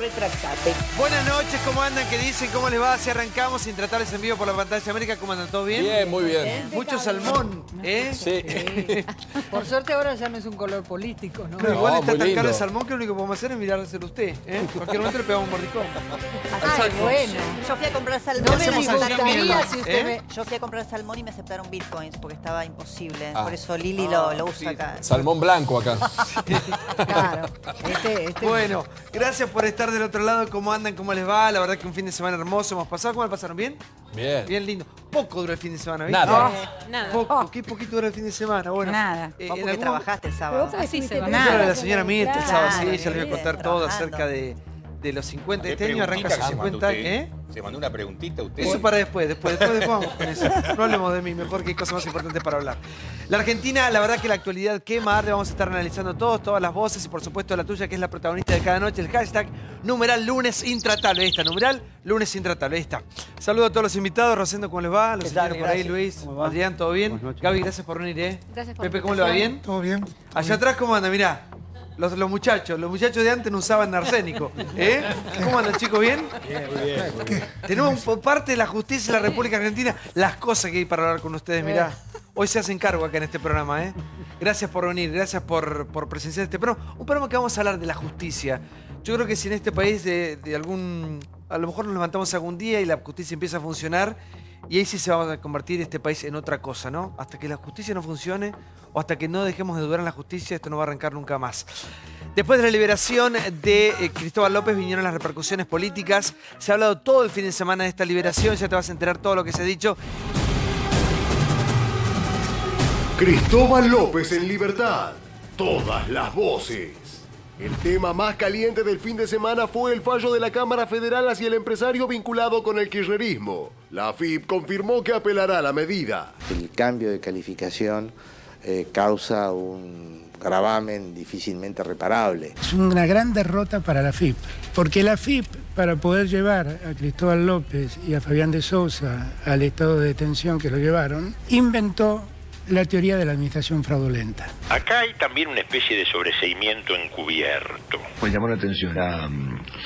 retractate. Buenas noches, ¿cómo andan? ¿Qué dicen? ¿Cómo les va? Si arrancamos Intratables en vivo por la pantalla de América, ¿cómo andan? ¿Todo bien? Bien, muy bien. Mucho salmón, ¿eh? Sí. Por suerte ahora ya no es un color político, ¿no? No, igual está muy tan caro lindo. el salmón que lo único que podemos hacer es mirárselo a usted, ¿eh? En cualquier momento le pegamos un mordicón. Ay, bueno. Yo fui a comprar salmón. No me hacemos al disgustaría mierda, si usted me... Yo fui a comprar salmón y me aceptaron bitcoins porque estaba imposible. Ah. Por eso Lili lo usa acá. Salmón blanco acá. Claro. Bueno, gracias por estar del otro lado. ¿Cómo andan? ¿Cómo les va? La verdad que un fin de semana hermoso hemos pasado. ¿Cómo la pasaron? ¿Bien? Bien. Bien lindo. Poco duró el fin de semana, ¿viste? Nada. Nada. Poco, qué poquito duró el fin de semana. Bueno, Nada. Vos porque trabajaste el sábado. Así se va. Nada. Nada. La señora Mirta, el sábado, sí, Claro, ya les voy a contar bien, todo trabajando. acerca de los 50. ¿Qué Este año arranca sus preguntita que 50, se mandó ¿eh? usted? ¿Se mandó una preguntita usted? Eso para después vamos con eso. No hablemos de mí, mejor que hay cosas más importantes para hablar. La Argentina, la verdad que la actualidad quema arde, vamos a estar analizando todas las voces y por supuesto la tuya que es la protagonista de cada noche, el hashtag numeral lunes intratable. Ahí está, numeral lunes intratable, ahí está. Saludo a todos los invitados, Rosendo, ¿cómo les va? Los señores por ahí, Luis, Adrián, ¿todo bien? Gaby, gracias por venir, ¿eh? Gracias por Pepe, la ¿cómo le va? invitación. ¿Bien? Todo bien. Allá atrás, ¿cómo anda? Mirá. Los muchachos de antes no usaban arsénico. ¿Eh? ¿Cómo andan, chicos? ¿Bien? Bien. Tenemos por parte de la justicia de la República Argentina las cosas que hay para hablar con ustedes. Mirá, hoy se hacen cargo acá en este programa. ¿Eh? Gracias por venir, gracias por presenciar este programa. Un programa que vamos a hablar de la justicia. Yo creo que si en este país a lo mejor nos levantamos algún día y la justicia empieza a funcionar, y ahí sí se va a convertir este país en otra cosa, ¿no? Hasta que la justicia no funcione o hasta que no dejemos de dudar en la justicia, esto no va a arrancar nunca más. Después de la liberación de Cristóbal López vinieron las repercusiones políticas. Se ha hablado todo el fin de semana de esta liberación, ya te vas a enterar todo lo que se ha dicho. Cristóbal López en libertad. Todas las voces. El tema más caliente del fin de semana fue el fallo de la Cámara Federal hacia el empresario vinculado con el kirchnerismo. La AFIP confirmó que apelará a la medida. El cambio de calificación causa un gravamen difícilmente reparable. Es una gran derrota para la AFIP, porque la AFIP, para poder llevar a Cristóbal López y a Fabián de Sousa al estado de detención que lo llevaron, inventó la teoría de la administración fraudulenta. Acá hay también una especie de sobreseimiento encubierto. Me llamó la atención la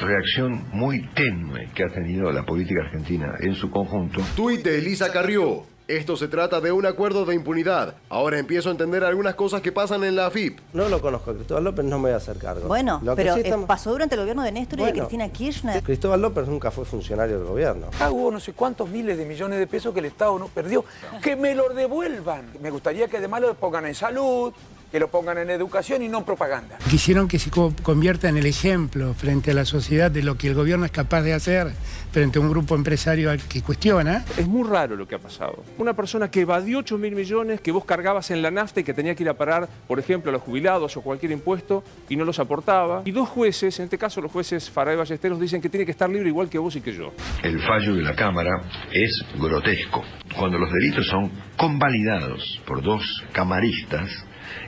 reacción muy tenue que ha tenido la política argentina en su conjunto. Tuit de Elisa Carrió. Esto se trata de un acuerdo de impunidad. Ahora empiezo a entender algunas cosas que pasan en la AFIP. No lo conozco a Cristóbal López, no me voy a hacer cargo. Bueno, Lo que pero sí estamos- pasó durante el gobierno de Néstor y de Cristina Kirchner. Cristóbal López nunca fue funcionario del gobierno. Hubo no sé cuántos miles de millones de pesos que el Estado no perdió. Que me lo devuelvan. Me gustaría que además lo pongan en salud, que lo pongan en educación y no en propaganda. Quisieron que se convierta en el ejemplo frente a la sociedad de lo que el gobierno es capaz de hacer frente a un grupo empresario al que cuestiona. Es muy raro lo que ha pasado. Una persona que evadió 8.000 millones, que vos cargabas en la nafta y que tenía que ir a parar, por ejemplo, a los jubilados o cualquier impuesto y no los aportaba. Y dos jueces, en este caso los jueces Farah y Ballesteros, dicen que tiene que estar libre igual que vos y que yo. El fallo de la Cámara es grotesco. Cuando los delitos son convalidados por dos camaristas,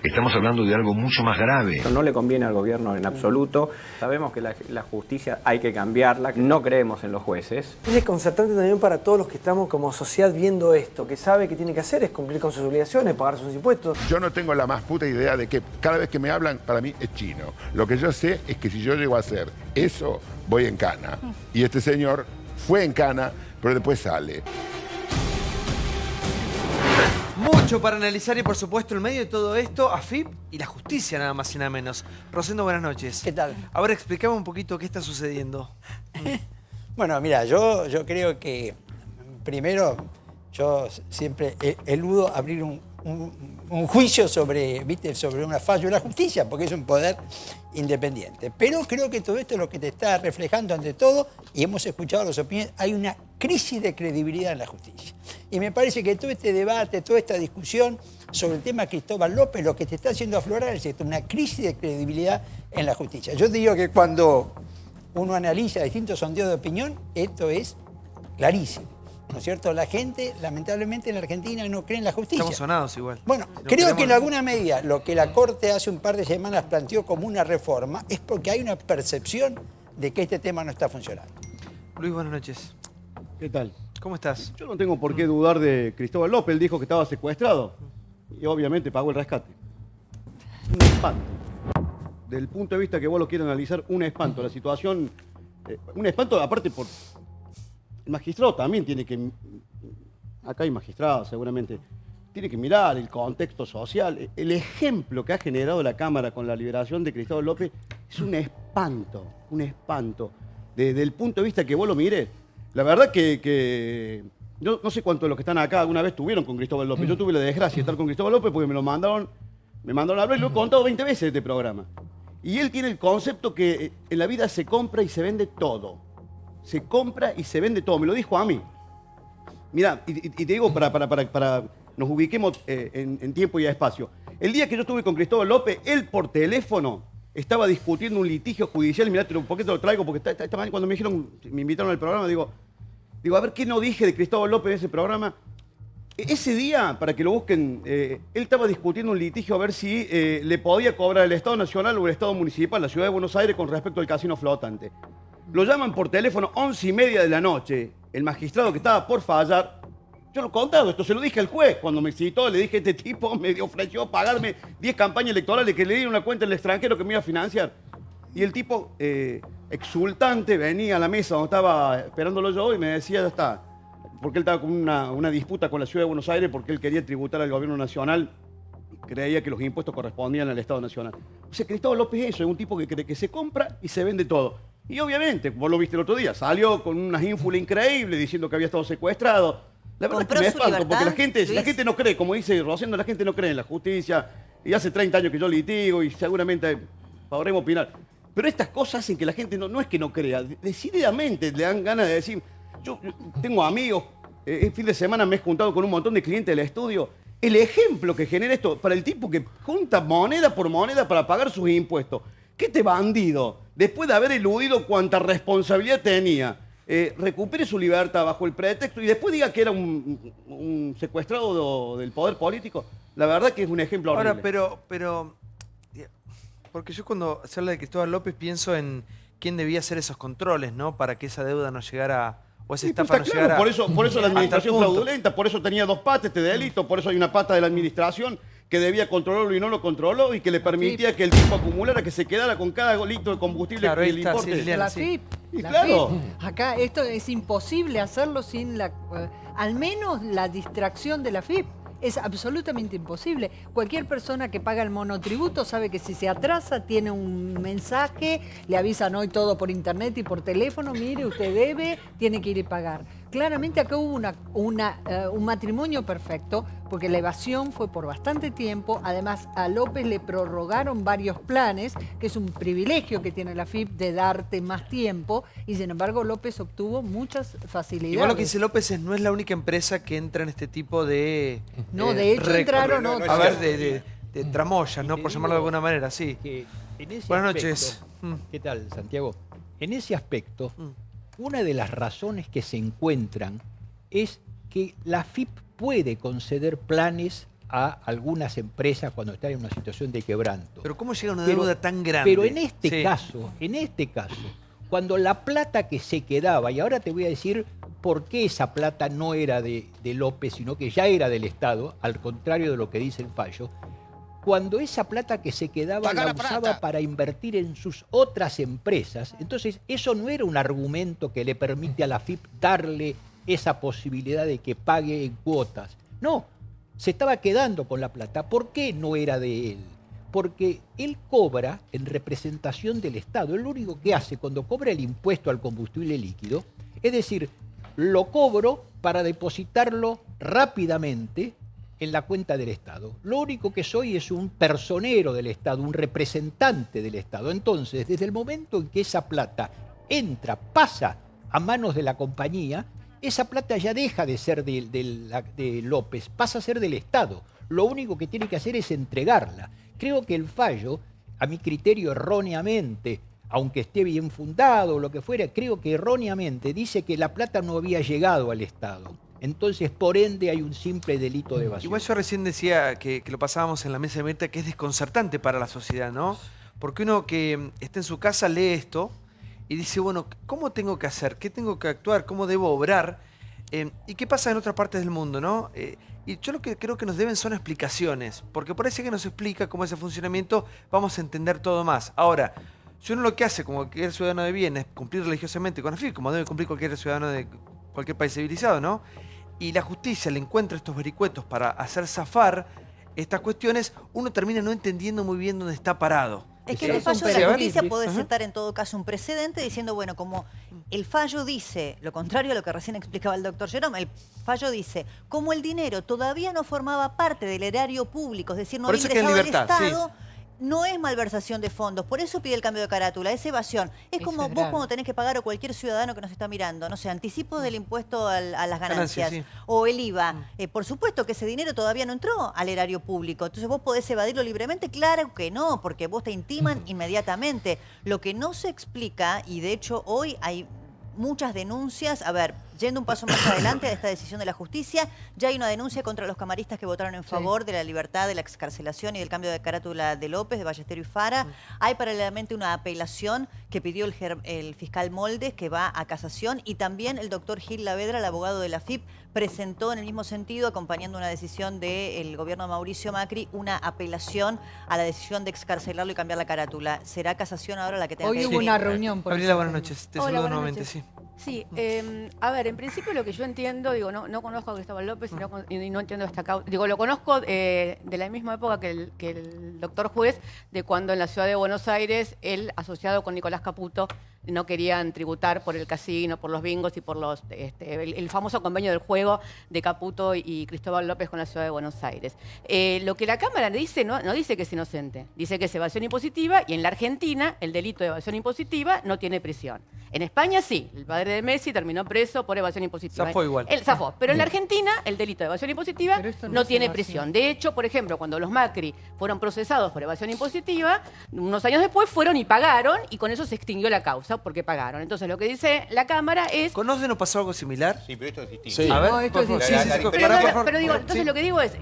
estamos hablando de algo mucho más grave. No le conviene al gobierno en absoluto. Sabemos que la justicia hay que cambiarla. No creemos en los jueces. Es desconcertante también para todos los que estamos como sociedad viendo esto, que sabe que tiene que hacer es cumplir con sus obligaciones, pagar sus impuestos. Yo no tengo la más puta idea de que cada vez que me hablan, para mí es chino. Lo que yo sé es que si yo llego a hacer eso, voy en cana. Y este señor fue en cana, pero después sale. Mucho para analizar y por supuesto en medio de todo esto, AFIP y la justicia nada más y nada menos. Rosendo, buenas noches. ¿Qué tal? Ahora explícame un poquito qué está sucediendo. Bueno, mira, yo creo que primero yo siempre eludo abrir un juicio sobre una fallo de la justicia, porque es un poder independiente. Pero creo que todo esto es lo que te está reflejando ante todo, y hemos escuchado las opiniones, hay una crisis de credibilidad en la justicia. Y me parece que todo este debate, toda esta discusión sobre el tema Cristóbal López, lo que te está haciendo aflorar es esto, una crisis de credibilidad en la justicia. Yo te digo que cuando uno analiza distintos sondeos de opinión, esto es clarísimo. ¿No es cierto? La gente, lamentablemente, en la Argentina no cree en la justicia. Estamos sonados igual. Bueno, No creo que en queremos- alguna medida lo que la Corte hace un par de semanas planteó como una reforma es porque hay una percepción de que este tema no está funcionando. Luis, buenas noches. ¿Qué tal? ¿Cómo estás? Yo no tengo por qué dudar de Cristóbal López. Él dijo que estaba secuestrado y obviamente pagó el rescate. Un espanto. Del punto de vista que vos lo quieras analizar, un espanto. La situación Un espanto, aparte por... El magistrado también tiene que... Acá hay magistrados seguramente. Tiene que mirar el contexto social. El ejemplo que ha generado la Cámara con la liberación de Cristóbal López es un espanto, un espanto. Desde el punto de vista que vos lo mires. La verdad que yo no sé cuántos de los que están acá alguna vez estuvieron con Cristóbal López. Yo tuve la desgracia de estar con Cristóbal López porque me mandaron a hablar y lo he contado 20 veces este programa. Y él tiene el concepto que en la vida se compra y se vende todo. Se compra y se vende todo. Me lo dijo a mí. Mira, y te digo para nos ubiquemos en tiempo y espacio. El día que yo estuve con Cristóbal López, él por teléfono estaba discutiendo un litigio judicial. Y mirá, ¿por qué te lo traigo? Porque esta mañana cuando me invitaron al programa, digo, a ver, ¿qué no dije de Cristóbal López en ese programa? Ese día, para que lo busquen, él estaba discutiendo un litigio a ver si le podía cobrar el Estado Nacional o el Estado Municipal, la Ciudad de Buenos Aires, con respecto al casino flotante. Lo llaman por teléfono 11:30 de la noche. El magistrado que estaba por fallar, yo lo he contado, esto se lo dije al juez cuando me citó, le dije, este tipo me ofreció pagarme 10 campañas electorales que le dieron una cuenta en el extranjero que me iba a financiar. Y el tipo, exultante, venía a la mesa donde estaba esperándolo yo y me decía, ya está, porque él estaba con una disputa con la Ciudad de Buenos Aires porque él quería tributar al gobierno nacional, creía que los impuestos correspondían al Estado Nacional. O sea, Cristóbal López es eso, es un tipo que cree que se compra y se vende todo. Y obviamente, vos lo viste el otro día, salió con unas ínfulas increíbles diciendo que había estado secuestrado. La verdad es que me espanto, porque la gente no cree, como dice Rosendo, la gente no cree en la justicia. Y hace 30 años que yo litigo y seguramente podremos opinar. Pero estas cosas hacen que la gente no es que no crea, decididamente le dan ganas de decir, yo tengo amigos, el fin de semana me he juntado con un montón de clientes del estudio. El ejemplo que genera esto para el tipo que junta moneda por moneda para pagar sus impuestos. Que este bandido, después de haber eludido cuanta responsabilidad tenía, recupere su libertad bajo el pretexto y después diga que era un secuestrado del poder político, la verdad que es un ejemplo horrible. Ahora, pero porque yo cuando se habla de Cristóbal López pienso en quién debía hacer esos controles, ¿no? Para que esa deuda no llegara, o esa estafa no llegara. Por eso la administración fraudulenta, por eso tenía 2 patas este delito, por eso hay una pata de la administración que debía controlarlo y no lo controló y que le permitía que el tipo acumulara, que se quedara con cada litro de combustible que le importe. La FIP. Acá esto es imposible hacerlo sin al menos la distracción de la FIP. Es absolutamente imposible. Cualquier persona que paga el monotributo sabe que si se atrasa tiene un mensaje, le avisan hoy todo por internet y por teléfono, mire, usted debe, tiene que ir y pagar. Claramente acá hubo un matrimonio perfecto, porque la evasión fue por bastante tiempo. Además, a López le prorrogaron varios planes, que es un privilegio que tiene la FIP de darte más tiempo, y sin embargo López obtuvo muchas facilidades. Igual lo que dice López no es la única empresa que entra en este tipo de... No, de hecho entraron otros. A ver, de tramoyas, ¿no? Por llamarlo de alguna manera, sí. Buenas noches. ¿Qué tal, Santiago? En ese aspecto, una de las razones que se encuentran es que la FIP puede conceder planes a algunas empresas cuando están en una situación de quebranto. Pero ¿cómo llega una deuda tan grande? Pero en este caso, cuando la plata que se quedaba, y ahora te voy a decir por qué esa plata no era de López, sino que ya era del Estado, al contrario de lo que dice el fallo, cuando esa plata que se quedaba la usaba para invertir en sus otras empresas, entonces eso no era un argumento que le permite a la FIP darle esa posibilidad de que pague en cuotas. No, se estaba quedando con la plata. ¿Por qué no era de él? Porque él cobra en representación del Estado. Él lo único que hace cuando cobra el impuesto al combustible líquido, es decir, lo cobro para depositarlo rápidamente en la cuenta del Estado. Lo único que soy es un personero del Estado, un representante del Estado. Entonces, desde el momento en que esa plata pasa a manos de la compañía, esa plata ya deja de ser de López, pasa a ser del Estado. Lo único que tiene que hacer es entregarla. Creo que el fallo, a mi criterio erróneamente, aunque esté bien fundado o lo que fuera, creo que erróneamente dice que la plata no había llegado al Estado. Entonces, por ende, hay un simple delito de evasión. Igual yo recién decía que lo pasábamos en la mesa de Mirta, que es desconcertante para la sociedad, ¿no? Porque uno que está en su casa lee esto y dice, bueno, ¿cómo tengo que hacer? ¿Qué tengo que actuar? ¿Cómo debo obrar? ¿Y qué pasa en otras partes del mundo, no? Y yo lo que creo que nos deben son explicaciones, porque por eso que nos explica cómo es el funcionamiento, vamos a entender todo más. Ahora, Si uno lo que hace como cualquier ciudadano de bien es cumplir religiosamente con la FIP, como debe cumplir cualquier ciudadano de cualquier país civilizado, ¿no? Y la justicia le encuentra estos vericuetos para hacer zafar estas cuestiones, uno termina no entendiendo muy bien dónde está parado. Es que el fallo de la justicia puede sentar en todo caso un precedente diciendo, bueno, como el fallo dice, lo contrario a lo que recién explicaba el doctor Jerome, el fallo dice, como el dinero todavía no formaba parte del erario público, es decir, no había ingresado al Estado, no es malversación de fondos, por eso pide el cambio de carátula, es evasión. Es como vos cuando tenés que pagar, o cualquier ciudadano que nos está mirando, no sé, anticipos del impuesto a las ganancias, o el IVA. Por supuesto que ese dinero todavía no entró al erario público, entonces vos podés evadirlo libremente, claro que no, porque vos te intiman inmediatamente. Lo que no se explica, y de hecho hoy hay muchas denuncias, a ver, yendo un paso más adelante de esta decisión de la justicia, ya hay una denuncia contra los camaristas que votaron en favor de la libertad, de la excarcelación y del cambio de carátula de López, de Ballesteros y Fara. Hay paralelamente una apelación que pidió el fiscal Moldes, que va a casación, y también el doctor Gil Lavedra, el abogado de la FIP, presentó en el mismo sentido, acompañando una decisión del gobierno de Mauricio Macri, una apelación a la decisión de excarcelarlo y cambiar la carátula. ¿Será casación ahora la que tenga que Hoy hubo una reunión. Gabriela, buenas noches. Te saludo nuevamente, sí. Sí, a ver, en principio lo que yo entiendo, digo, no conozco a Cristóbal López y no entiendo esta causa. Digo, lo conozco de la misma época que el doctor juez, de cuando en la ciudad de Buenos Aires, él, asociado con Nicolás Caputo, no querían tributar por el casino, por los bingos y por el famoso convenio del juego de Caputo y Cristóbal López con la ciudad de Buenos Aires. Lo que la Cámara dice, no dice que es inocente, dice que es evasión impositiva, y en la Argentina el delito de evasión impositiva no tiene prisión. En España sí, el padre de Messi terminó preso por evasión impositiva. Zafó igual. Él zafó, pero en la Argentina el delito de evasión impositiva no tiene prisión. De hecho, por ejemplo, cuando los Macri fueron procesados por evasión impositiva, unos años después fueron y pagaron, y con eso se extinguió la causa porque pagaron. Entonces lo que dice la Cámara es... ¿Conocen o pasó algo similar? Sí, pero esto es distinto. Sí. A ver, esto es distinto. Pero digo, entonces lo que digo es,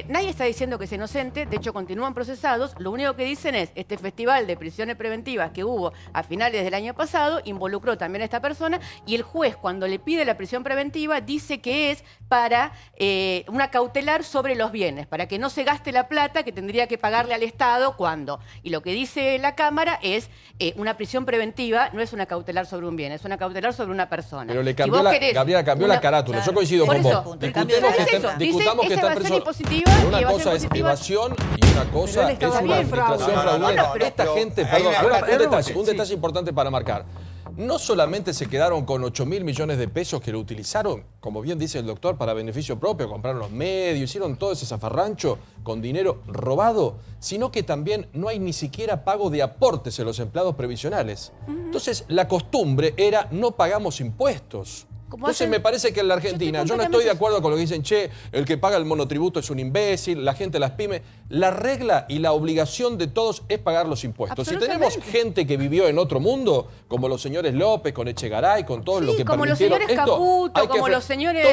nadie está diciendo que es inocente, de hecho continúan procesados, lo único que dicen es, este festival de prisiones preventivas que hubo a finales del año pasado involucró también a esta persona, y el juez, cuando le pide la prisión preventiva, dice que es para una cautelar sobre los bienes, para que no se gaste la plata que tendría que pagarle al Estado cuando. Y lo que dice la Cámara es, una prisión preventiva no es una cautelar sobre un bien, es una cautelar sobre una persona. Pero le cambió Gabriela cambió la carátula. Yo coincido con vos. Discutamos que está preso. Una cosa es evasión y una cosa es una administración fraudulenta. Pero esta gente, perdón, un detalle importante para marcar. No solamente se quedaron con 8.000 millones de pesos que lo utilizaron, como bien dice el doctor, para beneficio propio, compraron los medios, hicieron todo ese zafarrancho con dinero robado, sino que también no hay ni siquiera pago de aportes en los empleados previsionales. Entonces, la costumbre era no pagamos impuestos. Entonces me parece que en la Argentina, yo no estoy de acuerdo con lo que dicen, che, el que paga el monotributo es un imbécil, la gente, las pymes. La regla y la obligación de todos es pagar los impuestos. Si tenemos gente que vivió en otro mundo, como los señores López, con Echegaray, con todo lo que como permitieron los señores Caputo, como los señores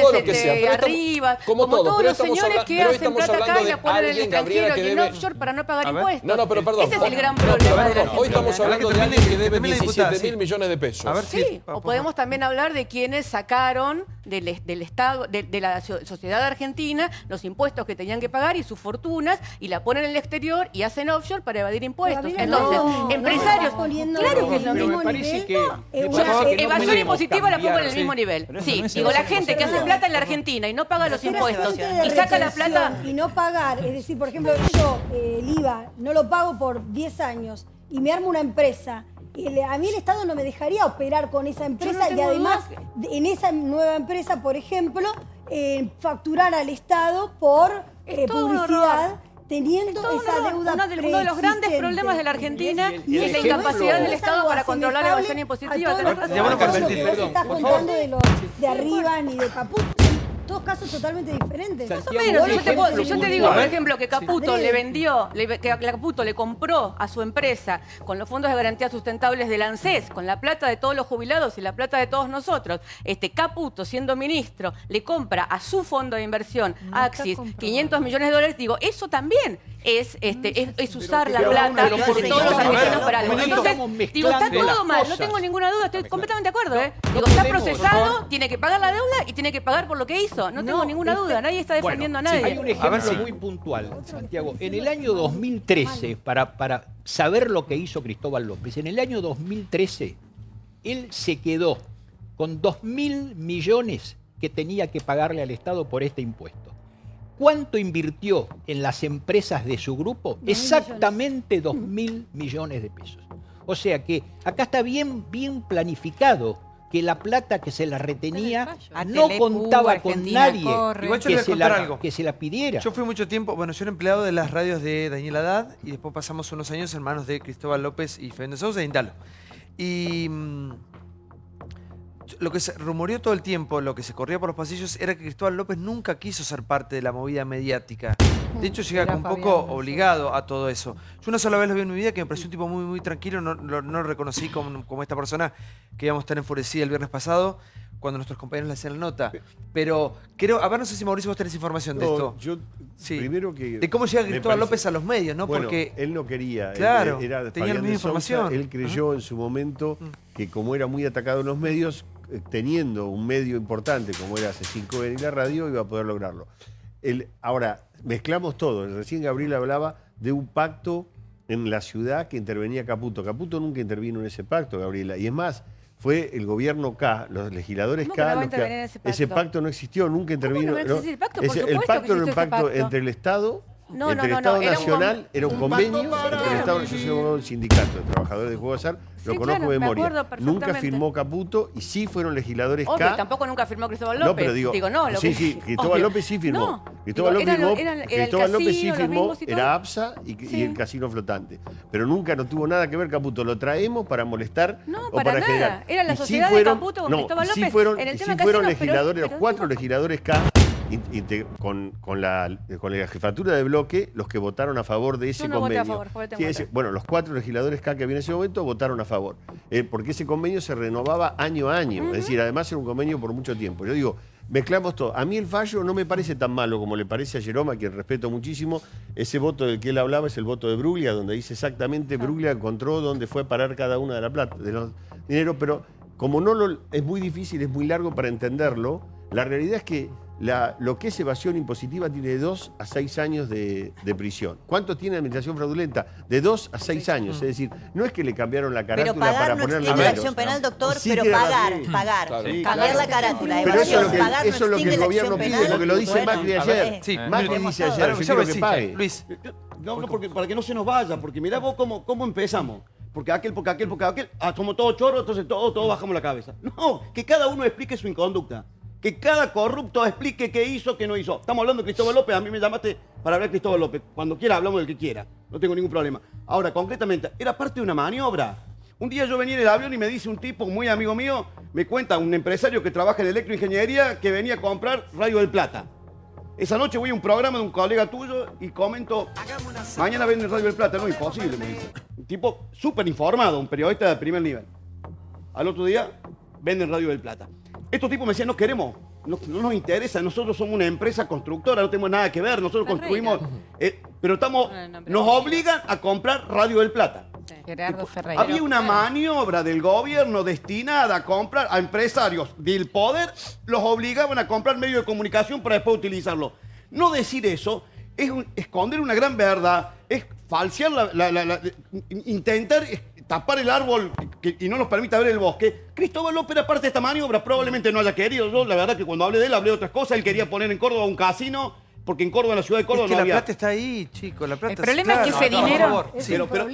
Arriba, como todos los señores que hacen plata acá y la ponen en el extranjero y en offshore para no pagar impuestos. No, pero perdón. Ese es el gran problema de la Hoy estamos hablando de alguien que debe 17.000 millones de pesos. Sí, o podemos también hablar de quienes sacaron del Estado, de la sociedad argentina, los impuestos que tenían que pagar y sus fortunas, y la ponen en el exterior y hacen offshore para evadir impuestos. Entonces, empresarios, claro que es lo mismo nivel. Evasión impositiva la pongo en el mismo nivel. Sí, digo, la gente que hace plata en la Argentina y no paga los impuestos y saca la plata... Y no pagar, es decir, por ejemplo, yo el IVA no lo pago por 10 años y me armo una empresa. A mí el Estado no me dejaría operar con esa empresa y además en esa nueva empresa, por ejemplo, facturar al Estado por publicidad, teniendo esa deuda uno de los grandes problemas de la Argentina es la incapacidad del Estado para controlar la evasión impositiva. Estás contando de Arriba ni de Caputo. Dos casos totalmente diferentes. Más o menos. Yo te digo, por ejemplo, que Caputo le vendió, que Caputo le compró a su empresa con los fondos de garantía sustentables del ANSES, con la plata de todos los jubilados y la plata de todos nosotros. Caputo, siendo ministro, le compra a su fondo de inversión, Axis, 500 millones de dólares. Digo, eso también es usar la plata de todos los argentinos para algo. Entonces, digo, está todo mal, no tengo ninguna duda, estoy completamente de acuerdo. Digo, está procesado, tiene que pagar la deuda y tiene que pagar por lo que hizo. eso, no tengo ninguna duda. Nadie está defendiendo a nadie. Hay un ejemplo muy puntual, Santiago. En el año 2013, para saber lo que hizo Cristóbal López, en el año 2013, él se quedó con 2.000 millones que tenía que pagarle al Estado por este impuesto. ¿Cuánto invirtió en las empresas de su grupo? Exactamente 2.000 millones de pesos. O sea que acá está bien planificado que la plata que se la retenía no contaba con nadie Igual yo le voy a contar algo. que se la pidiera. Yo fui mucho tiempo, yo era empleado de las radios de Daniel Haddad y después pasamos unos años en manos de Cristóbal López y Fabián de Sousa de Indalo. Y lo que se rumoreó todo el tiempo, lo que se corría por los pasillos, era que Cristóbal López nunca quiso ser parte de la movida mediática. De hecho, llega un poco obligado a todo eso. Yo una sola vez lo vi en mi vida, que me pareció un tipo muy, muy tranquilo. No lo reconocí como esta persona que íbamos tan enfurecida el viernes pasado cuando nuestros compañeros le hacían la nota. Pero creo, a ver, no sé si Mauricio vos tenés información de esto. Yo, primero que... De cómo llega Cristóbal López a los medios, ¿no? Bueno, porque él no quería. Claro, era tenía la misma información. Él creyó en su momento que como era muy atacado en los medios, teniendo un medio importante como era C5N y la radio, iba a poder lograrlo. Ahora, mezclamos todo. Recién Gabriela hablaba de un pacto en la ciudad que intervenía Caputo. Caputo nunca intervino en ese pacto, Gabriela. Y es más, fue el gobierno K, los legisladores K, ese pacto no existió, nunca intervino. El pacto, por el pacto era un pacto entre el Estado... entre el Estado Nacional, era un convenio entre el Estado, yo soy abogado del sindicato de trabajadores de juego de azar, lo conozco de memoria. Nunca firmó Caputo y sí fueron legisladores K. Tampoco nunca firmó Cristóbal López. No, pero digo, sí, Cristóbal López sí firmó. Cristóbal López sí firmó, era APSA y el casino flotante. Pero nunca no tuvo nada que ver Caputo. Lo traemos para molestar o para generar. Era la sociedad de Caputo con Cristóbal López. Sí fueron legisladores, los 4 legisladores K. Con la jefatura de bloque, los que votaron a favor de ese convenio. Bueno, los 4 legisladores K que había en ese momento votaron a favor. Porque ese convenio se renovaba año a año. Es decir, además era un convenio por mucho tiempo. Yo digo, mezclamos todo. A mí el fallo no me parece tan malo como le parece a Jeroma, a quien respeto muchísimo. Ese voto del que él hablaba es el voto de Bruglia, donde dice exactamente Bruglia encontró dónde fue a parar cada una de la plata, de los dineros. Pero como es muy difícil, es muy largo para entenderlo, la realidad es que lo que es evasión impositiva tiene de 2 a 6 años de prisión. ¿Cuánto tiene administración fraudulenta? De 2 a 6 años. Es decir, no es que le cambiaron la carátula para ponerle la acción penal, doctor, pero pagar. Cambiar la carátula. Pero eso es lo que el gobierno pide, porque lo dice Macri ayer. Macri dice ayer, yo quiero que pague. Luis. No, porque para que no se nos vaya, porque mirá vos cómo empezamos. Porque aquel, somos todos choros, entonces todos bajamos la cabeza. No, que cada uno explique su inconducta. Que cada corrupto explique qué hizo, qué no hizo. Estamos hablando de Cristóbal López, a mí me llamaste para hablar de Cristóbal López. Cuando quiera hablamos del que quiera, no tengo ningún problema. Ahora, concretamente, era parte de una maniobra. Un día yo venía en el avión y me dice un tipo muy amigo mío, me cuenta un empresario que trabaja en electroingeniería que venía a comprar Radio del Plata. Esa noche voy a un programa de un colega tuyo y comento, mañana venden Radio del Plata. No, imposible, me dice. Un tipo súper informado, un periodista de primer nivel. Al otro día, venden Radio del Plata. Estos tipos me decían, no queremos, no nos interesa, nosotros somos una empresa constructora, no tenemos nada que ver, nosotros construimos, pero nos obligan a comprar Radio del Plata. Gerardo Ferreira. Había una maniobra del gobierno destinada a comprar a empresarios del poder, los obligaban a comprar medios de comunicación para después utilizarlo. No decir eso es esconder una gran verdad, es falsear intentar tapar el árbol y no nos permita ver el bosque. Cristóbal López era parte de esta maniobra, probablemente no haya querido. Yo, la verdad que cuando hablé de él, hablé de otras cosas. Él quería poner en Córdoba un casino, porque en Córdoba, en la ciudad de Córdoba, no había. La plata está ahí, chicos. La plata el problema es que ese dinero...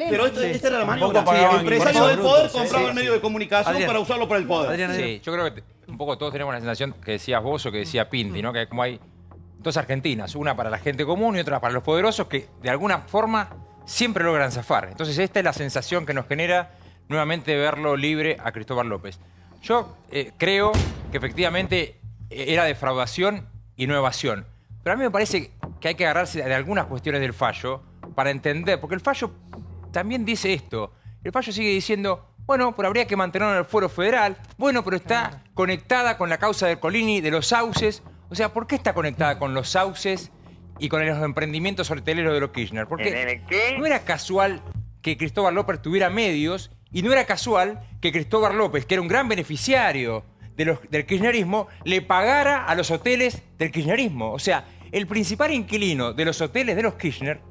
Pero esta era la maniobra. Empresarios del poder compraban medios de comunicación para usarlo para el poder. Sí, yo creo que un poco todos tenemos la sensación que decías vos o que decía Pinti, ¿no? Que como hay 2 Argentinas, una para la gente común y otra para los poderosos, que de alguna forma siempre logran zafar. Entonces esta es la sensación que nos genera nuevamente verlo libre a Cristóbal López. Yo creo que efectivamente era defraudación y no evasión. Pero a mí me parece que hay que agarrarse de algunas cuestiones del fallo para entender, porque el fallo también dice esto. El fallo sigue diciendo, bueno, pero habría que mantenerlo en el fuero federal. Bueno, pero está conectada con la causa del Colini, de los sauces. O sea, ¿por qué está conectada con los sauces y con los emprendimientos hoteleros de los Kirchner? Porque no era casual que Cristóbal López tuviera medios y no era casual que Cristóbal López, que era un gran beneficiario del kirchnerismo le pagara a los hoteles del kirchnerismo. O sea, el principal inquilino de los hoteles de los Kirchner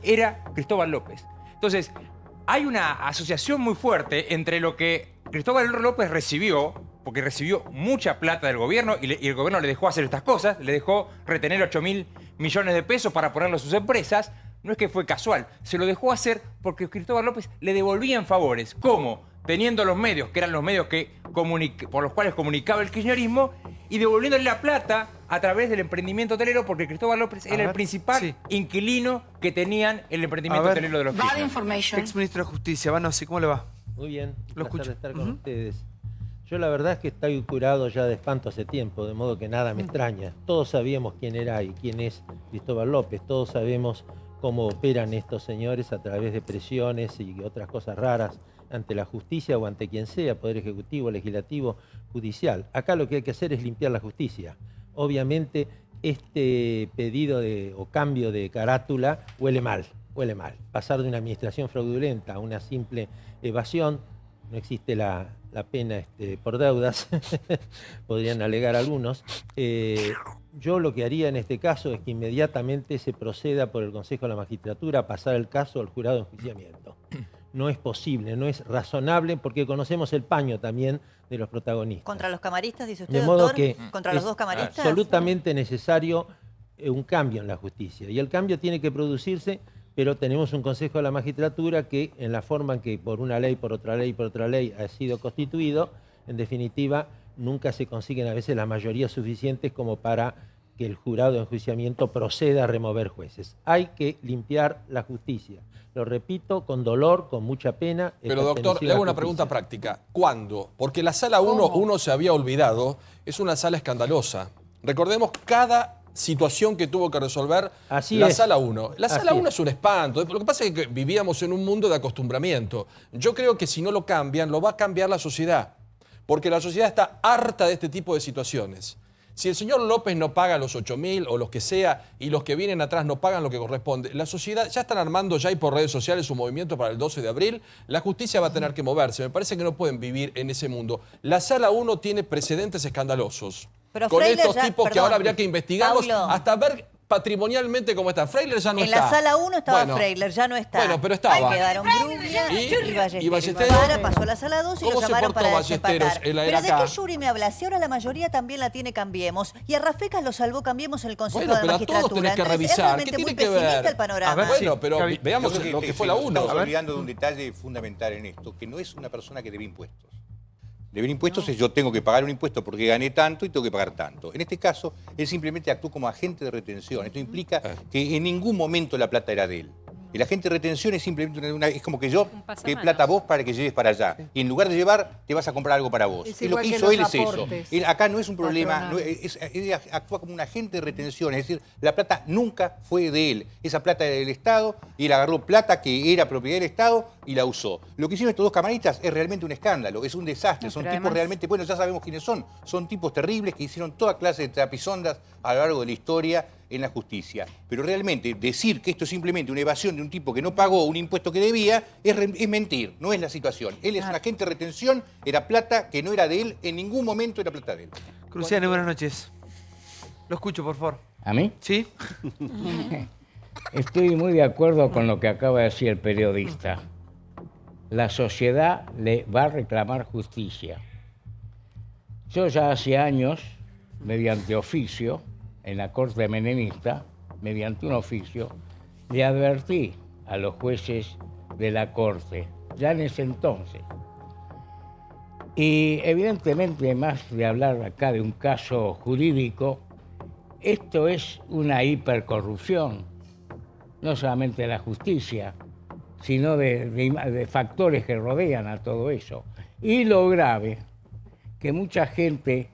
era Cristóbal López. Entonces, hay una asociación muy fuerte entre lo que Cristóbal López recibió, porque recibió mucha plata del gobierno y el gobierno le dejó hacer estas cosas, le dejó retener 8.000 millones de pesos para ponerlo a sus empresas. No es que fue casual, se lo dejó hacer porque Cristóbal López le devolvía en favores. ¿Cómo? Teniendo los medios, que eran los medios por los cuales comunicaba el kirchnerismo, y devolviéndole la plata a través del emprendimiento hotelero, porque Cristóbal López era el principal inquilino que tenían el emprendimiento hotelero de los Kirchner. Ex ministro de Justicia, Vanossi, ¿cómo le va? Muy bien, lo escucho. Estar con ustedes. Yo la verdad es que estoy curado ya de espanto hace tiempo, de modo que nada me extraña. Todos sabíamos quién era y quién es Cristóbal López, todos sabemos cómo operan estos señores a través de presiones y otras cosas raras ante la justicia o ante quien sea, Poder Ejecutivo, Legislativo, Judicial. Acá lo que hay que hacer es limpiar la justicia. Obviamente este pedido o cambio de carátula huele mal. Pasar de una administración fraudulenta a una simple evasión, no existe la pena por deudas, podrían alegar algunos. Yo lo que haría en este caso es que inmediatamente se proceda por el Consejo de la Magistratura a pasar el caso al jurado de enjuiciamiento. No es posible, no es razonable, porque conocemos el paño también de los protagonistas. ¿Contra los camaristas, dice usted, de modo doctor? Que ¿Contra los dos camaristas? Absolutamente necesario un cambio en la justicia. Y el cambio tiene que producirse, pero tenemos un Consejo de la Magistratura que, en la forma en que por una ley, por otra ley ha sido constituido, en definitiva, nunca se consiguen a veces las mayorías suficientes como para que el jurado de enjuiciamiento proceda a remover jueces. Hay que limpiar la justicia. Lo repito, con dolor, con mucha pena. Pero doctor, le hago una pregunta práctica. ¿Cuándo? Porque la sala 1, uno se había olvidado, es una sala escandalosa. Recordemos cada situación que tuvo que resolver la sala 1. La sala 1 es un espanto. Lo que pasa es que vivíamos en un mundo de acostumbramiento. Yo creo que si no lo cambian, lo va a cambiar la sociedad. Porque la sociedad está harta de este tipo de situaciones. Si el señor López no paga los 8.000 o los que sea y los que vienen atrás no pagan lo que corresponde, la sociedad ya están armando ya y por redes sociales un movimiento para el 12 de abril, la justicia va a tener que moverse. Me parece que no pueden vivir en ese mundo. La sala 1 tiene precedentes escandalosos. Pero con Freiler estos tipos que ahora habría que investigarlos Paulo, hasta ver patrimonialmente cómo está. Freiler ya no está. En la sala 1 estaba Freiler, ya no está. Bueno, pero estaba. Ahí quedaron Bruglia y Ballesteros. Ahora pasó a la sala 2 y lo llamaron para desempatar. Pero ¿de qué Yuri me hablas? Si ahora la mayoría también la tiene Cambiemos. Y a Rafecas lo salvó Cambiemos en el Consejo de la Magistratura. Bueno, pero a todos tenés que revisar. ¿Qué tiene que ver? El panorama. A ver, bueno, pero veamos lo que fue la 1. Estamos olvidando de un detalle fundamental en esto, que no es una persona que debe impuestos. Deber impuestos es yo tengo que pagar un impuesto porque gané tanto y tengo que pagar tanto. En este caso, él simplemente actuó como agente de retención. Esto implica que en ningún momento la plata era de él. El agente de retención es simplemente es como que yo te doy plata a vos para que lleves para allá. Y en lugar de llevar, te vas a comprar algo para vos. Y lo que hizo él es eso. Él, acá no es un problema, él actúa como un agente de retención. Es decir, la plata nunca fue de él. Esa plata era del Estado y él agarró plata que era propiedad del Estado y la usó. Lo que hicieron estos dos camaristas es realmente un escándalo, es un desastre. Son tipos realmente, bueno, ya sabemos quiénes son. Son tipos terribles que hicieron toda clase de trapisondas a lo largo de la historia en la justicia. Pero realmente decir que esto es simplemente una evasión de un tipo que no pagó un impuesto que debía es mentir, no es la situación. Él es un agente de retención, era plata que no era de él, en ningún momento era plata de él. Cruciani, buenas noches. Lo escucho, por favor. ¿A mí? Sí. Estoy muy de acuerdo con lo que acaba de decir el periodista. La sociedad le va a reclamar justicia. Yo ya hace años, mediante oficio, en la corte menemista, mediante un oficio, le advertí a los jueces de la corte, ya en ese entonces. Y evidentemente, más de hablar acá de un caso jurídico, esto es una hipercorrupción, no solamente de la justicia, sino de factores que rodean a todo eso. Y lo grave, que mucha gente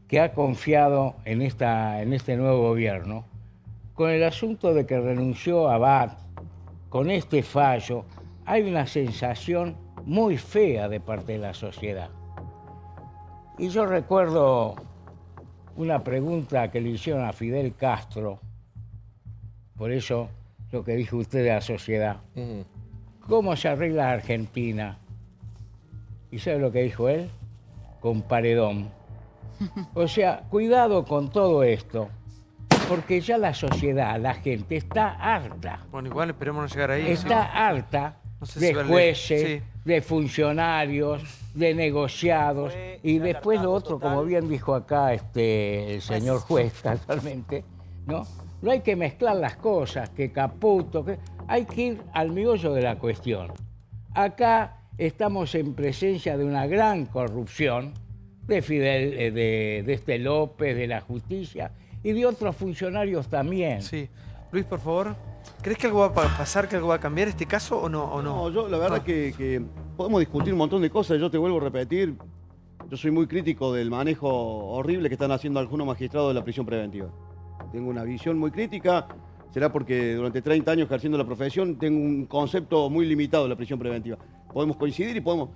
que ha confiado en este nuevo gobierno, con el asunto de que renunció a Abad, con este fallo, hay una sensación muy fea de parte de la sociedad. Y yo recuerdo una pregunta que le hicieron a Fidel Castro, por eso lo que dijo usted de la sociedad. ¿Cómo se arregla Argentina? ¿Y sabe lo que dijo él? Con paredón. O sea, cuidado con todo esto, porque ya la sociedad, la gente está harta. Bueno, igual esperemos no llegar ahí. Está harta de jueces, de funcionarios, de negociados, y después lo otro, como bien dijo acá el señor juez casualmente, ¿no? No hay que mezclar las cosas, que Caputo, hay que ir al meollo de la cuestión. Acá estamos en presencia de una gran corrupción de Fidel, de este López, de la justicia y de otros funcionarios también. Sí. Luis, por favor, ¿crees que algo va a pasar, que algo va a cambiar este caso o no? No, yo la verdad que podemos discutir un montón de cosas. Yo te vuelvo a repetir, yo soy muy crítico del manejo horrible que están haciendo algunos magistrados de la prisión preventiva. Tengo una visión muy crítica, será porque durante 30 años ejerciendo la profesión tengo un concepto muy limitado de la prisión preventiva. Podemos coincidir y podemos...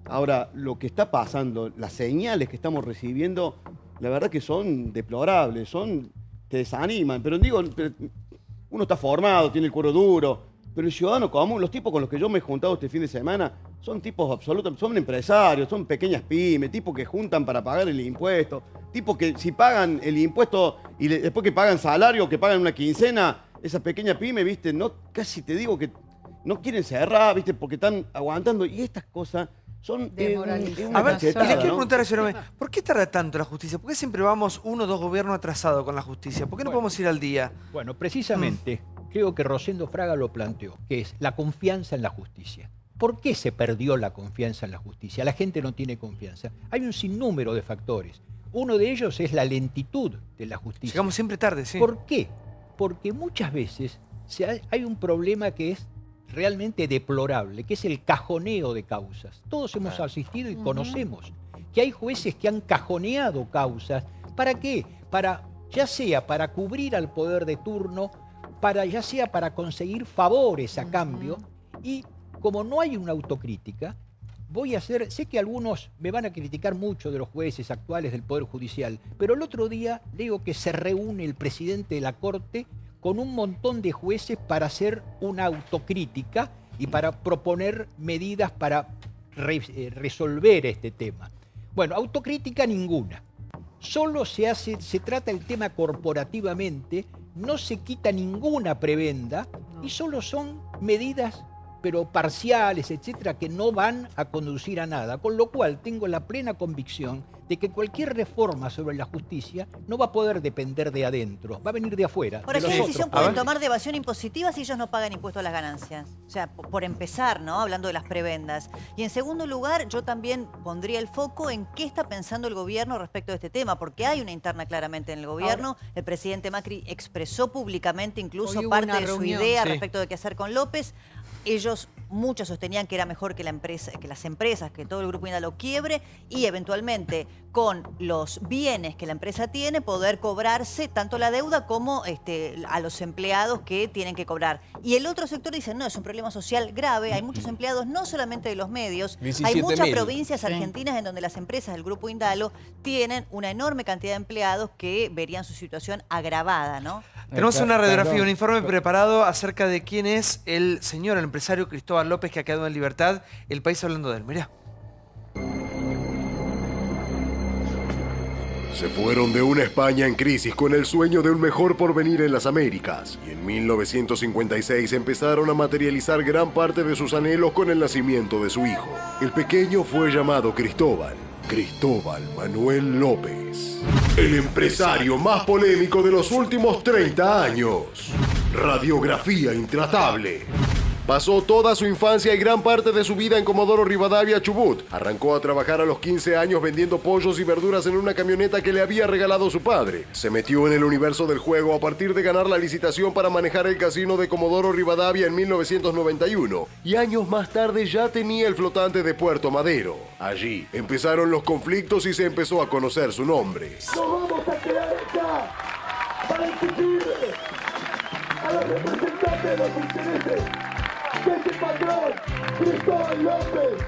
Ahora, lo que está pasando, las señales que estamos recibiendo, la verdad que son deplorables, te desaniman. Pero digo, uno está formado, tiene el cuero duro, pero el ciudadano común, los tipos con los que yo me he juntado este fin de semana, son tipos absolutamente, son empresarios, son pequeñas pymes, tipos que juntan para pagar el impuesto, tipos que si pagan el impuesto y después que pagan salario, que pagan una quincena, esa pequeña pyme, viste, no, casi te digo que no quieren cerrar, viste, porque están aguantando, y estas cosas son a ver, le quiero preguntar a Jerome, ¿por qué tarda tanto la justicia? ¿Por qué siempre vamos 1 o 2 gobiernos atrasados con la justicia? ¿Por qué no podemos ir al día? Bueno, precisamente, creo que Rosendo Fraga lo planteó, que es la confianza en la justicia. ¿Por qué se perdió la confianza en la justicia? La gente no tiene confianza. Hay un sinnúmero de factores. Uno de ellos es la lentitud de la justicia. Llegamos siempre tarde, sí. ¿Por qué? Porque muchas veces hay un problema que es realmente deplorable, que es el cajoneo de causas. Todos hemos asistido y conocemos que hay jueces que han cajoneado causas. ¿Para qué? Ya sea para cubrir al poder de turno, ya sea para conseguir favores a cambio, y como no hay una autocrítica, sé que algunos me van a criticar mucho de los jueces actuales del Poder Judicial, pero el otro día digo que se reúne el presidente de la Corte con un montón de jueces para hacer una autocrítica y para proponer medidas para resolver este tema. Bueno, autocrítica ninguna. Solo se trata el tema corporativamente, no se quita ninguna prebenda y solo son medidas pero parciales, etcétera, que no van a conducir a nada. Con lo cual tengo la plena convicción de que cualquier reforma sobre la justicia no va a poder depender de adentro, va a venir de afuera. Ahora, ¿qué decisión pueden tomar de evasión impositiva si ellos no pagan impuesto a las ganancias? O sea, por empezar, ¿no? Hablando de las prebendas. Y en segundo lugar, yo también pondría el foco en qué está pensando el gobierno respecto de este tema, porque hay una interna claramente en el gobierno. Ahora, el presidente Macri expresó públicamente incluso parte de su idea respecto de qué hacer con López. Muchos sostenían que era mejor que las empresas, que todo el Grupo Indalo quiebre y eventualmente con los bienes que la empresa tiene poder cobrarse tanto la deuda como a los empleados que tienen que cobrar. Y el otro sector dice, no, es un problema social grave, hay muchos empleados no solamente de los medios, hay muchas provincias argentinas en donde las empresas del Grupo Indalo tienen una enorme cantidad de empleados que verían su situación agravada, ¿no? Tenemos una radiografía, un informe preparado acerca de quién es el empresario Cristóbal López, que ha quedado en libertad. El País hablando de él. Mirá. Se fueron de una España en crisis con el sueño de un mejor porvenir en las Américas. Y en 1956 empezaron a materializar gran parte de sus anhelos con el nacimiento de su hijo. El pequeño fue llamado Cristóbal Manuel López. El empresario más polémico de los últimos 30 años. Radiografía intratable. Pasó toda su infancia y gran parte de su vida en Comodoro Rivadavia, Chubut. Arrancó a trabajar a los 15 años vendiendo pollos y verduras en una camioneta que le había regalado su padre. Se metió en el universo del juego a partir de ganar la licitación para manejar el casino de Comodoro Rivadavia en 1991. Y años más tarde ya tenía el flotante de Puerto Madero. Allí empezaron los conflictos y se empezó a conocer su nombre. ¡No vamos a quedar acá para exigirle a los representantes de los intereses de ese patrón, Cristóbal López,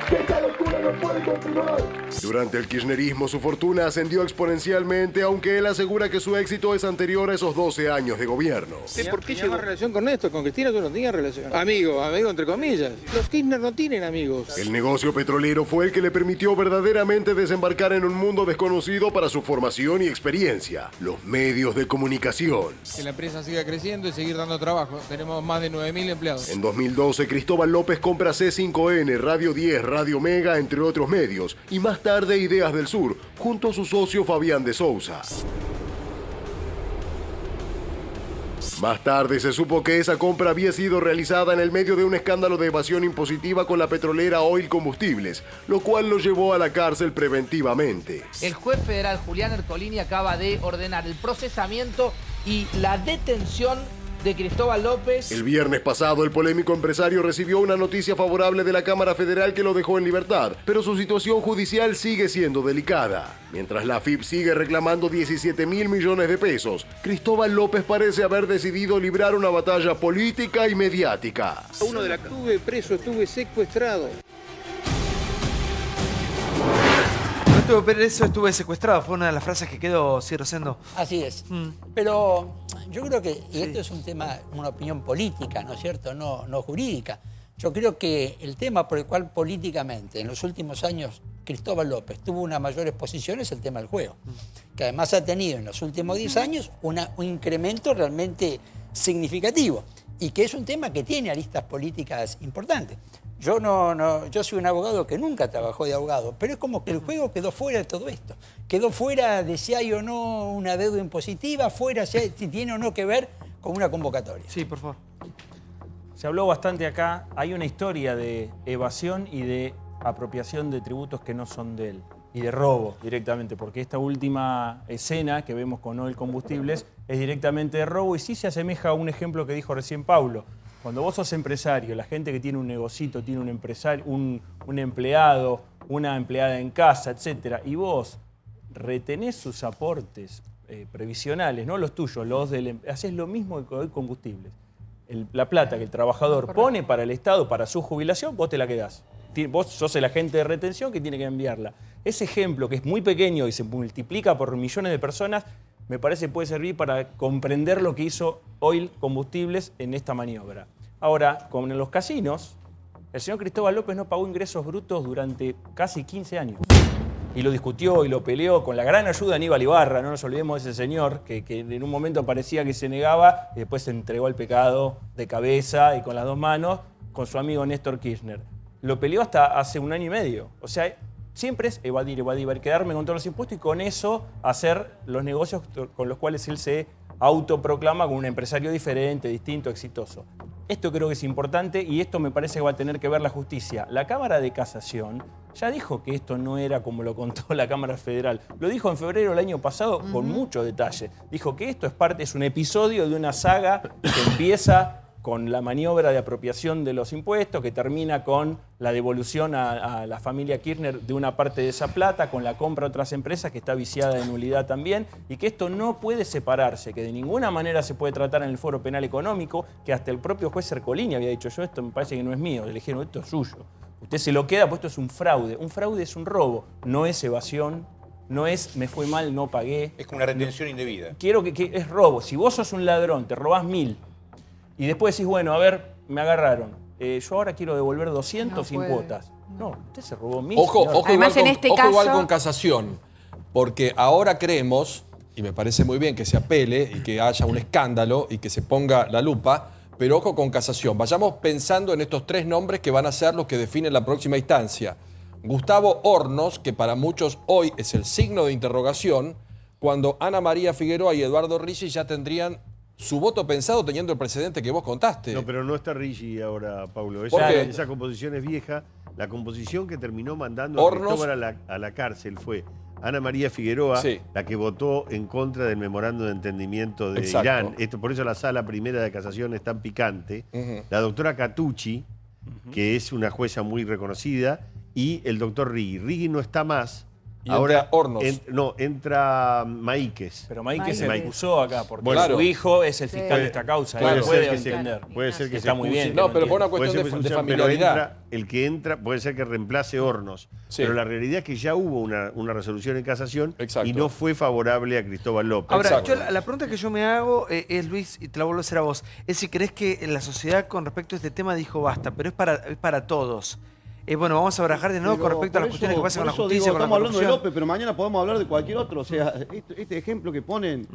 que esta locura ya no puede continuar. Durante el kirchnerismo su fortuna ascendió exponencialmente, aunque él asegura que su éxito es anterior a esos 12 años de gobierno. ¿Por qué llegó relación con Néstor? Con Cristina tú no tenías relación. Amigo entre comillas. Los Kirchner no tienen amigos. El negocio petrolero fue el que le permitió verdaderamente desembarcar en un mundo desconocido para su formación y experiencia: los medios de comunicación. Que la empresa siga creciendo y seguir dando trabajo. Tenemos más de 9.000 empleados. En 2012, Cristóbal López compra C5N, Radio 10, Radio Mega, entre otros medios, y más tarde Ideas del Sur, junto a su socio Fabián de Sousa. Más tarde se supo que esa compra había sido realizada en el medio de un escándalo de evasión impositiva con la petrolera Oil Combustibles, lo cual lo llevó a la cárcel preventivamente. El juez federal Julián Ercolini acaba de ordenar el procesamiento y la detención de Cristóbal López. El viernes pasado, el polémico empresario recibió una noticia favorable de la Cámara Federal que lo dejó en libertad, pero su situación judicial sigue siendo delicada. Mientras la AFIP sigue reclamando 17.000 millones de pesos, Cristóbal López parece haber decidido librar una batalla política y mediática. Uno de la estuve preso, estuve secuestrado. No estuve preso, estuve secuestrado. Fue una de las frases que quedó, sí, Rosendo. Así es. Pero yo creo que, y esto es un tema, una opinión política, ¿no es cierto? No jurídica. Yo creo que el tema por el cual políticamente en los últimos años Cristóbal López tuvo una mayor exposición es el tema del juego, que además ha tenido en los últimos 10 años un incremento realmente significativo y que es un tema que tiene aristas políticas importantes. Yo yo soy un abogado que nunca trabajó de abogado, pero es como que el juego quedó fuera de todo esto. Quedó fuera de si hay o no una deuda impositiva, fuera si tiene o no que ver con una convocatoria. Sí, por favor. Se habló bastante acá, hay una historia de evasión y de apropiación de tributos que no son de él, y de robo directamente, porque esta última escena que vemos con Oil Combustibles es directamente de robo y sí se asemeja a un ejemplo que dijo recién Paulo. Cuando vos sos empresario, la gente que tiene un negocito, tiene un empresario, un empleado, una empleada en casa, etcétera, y vos retenés sus aportes previsionales, no los tuyos, los del haces lo mismo que Oil Combustibles. La plata que el trabajador pone para el Estado, para su jubilación, vos te la quedás. Vos sos el agente de retención que tiene que enviarla. Ese ejemplo, que es muy pequeño y se multiplica por millones de personas, me parece puede servir para comprender lo que hizo Oil Combustibles en esta maniobra. Ahora, como en los casinos, el señor Cristóbal López no pagó ingresos brutos durante casi 15 años. Y lo discutió y lo peleó con la gran ayuda de Aníbal Ibarra, no nos olvidemos de ese señor que en un momento parecía que se negaba y después se entregó al pecado de cabeza y con las dos manos con su amigo Néstor Kirchner. Lo peleó hasta hace 1 año y medio. O sea, siempre es evadir, quedarme con todos los impuestos y con eso hacer los negocios con los cuales él se autoproclama como un empresario diferente, distinto, exitoso. Esto creo que es importante y esto me parece que va a tener que ver la justicia. La Cámara de Casación ya dijo que esto no era como lo contó la Cámara Federal. Lo dijo en febrero del año pasado con mucho detalle. Dijo que esto es un episodio de una saga que empieza con la maniobra de apropiación de los impuestos, que termina con la devolución a la familia Kirchner de una parte de esa plata, con la compra a otras empresas, que está viciada de nulidad también, y que esto no puede separarse, que de ninguna manera se puede tratar en el foro penal económico, que hasta el propio juez Ercolini había dicho, yo esto me parece que no es mío, le dijeron, esto es suyo. Usted se lo queda, pues esto es un fraude. Un fraude es un robo, no es evasión, no es me fue mal, no pagué. Es como una retención indebida. Quiero que es robo. Si vos sos un ladrón, te robás 1.000, y después decís, bueno, a ver, me agarraron. Yo ahora quiero devolver 200 sin cuotas. No, usted se robó 1.000. Ojo igual con casación. Porque ahora creemos, y me parece muy bien que se apele y que haya un escándalo y que se ponga la lupa, pero ojo con casación. Vayamos pensando en estos 3 nombres que van a ser los que definen la próxima instancia. Gustavo Hornos, que para muchos hoy es el signo de interrogación, cuando Ana María Figueroa y Eduardo Ricci ya tendrían su voto pensado teniendo el precedente que vos contaste. No, pero no está Ricci ahora, Paulo. Esa composición es vieja. La composición que terminó mandando a Cristóbal a la cárcel fue Ana María Figueroa, la que votó en contra del memorando de entendimiento de Irán. Por eso la sala primera de casación es tan picante. La doctora Catucci, que es una jueza muy reconocida, y el doctor Righi. Righi no está más. Y ahora Hornos. Entra Maíquez. Pero Maíquez se acusó acá, porque su hijo es el fiscal de esta causa. Puede entender. Puede ser que está muy bien. No, pero por una cuestión de familiaridad. El que entra puede ser que reemplace Hornos. Sí. Pero la realidad es que ya hubo una resolución en casación y no fue favorable a Cristóbal López. Ahora, la pregunta que yo me hago es, Luis, y te la vuelvo a hacer a vos, es si crees que la sociedad con respecto a este tema dijo basta, pero es para todos. Bueno, vamos a barajar de nuevo con respecto a las cuestiones que pasan con la justicia, con la corrupción. Estamos hablando de López, pero mañana podemos hablar de cualquier otro. O sea, este ejemplo que ponen,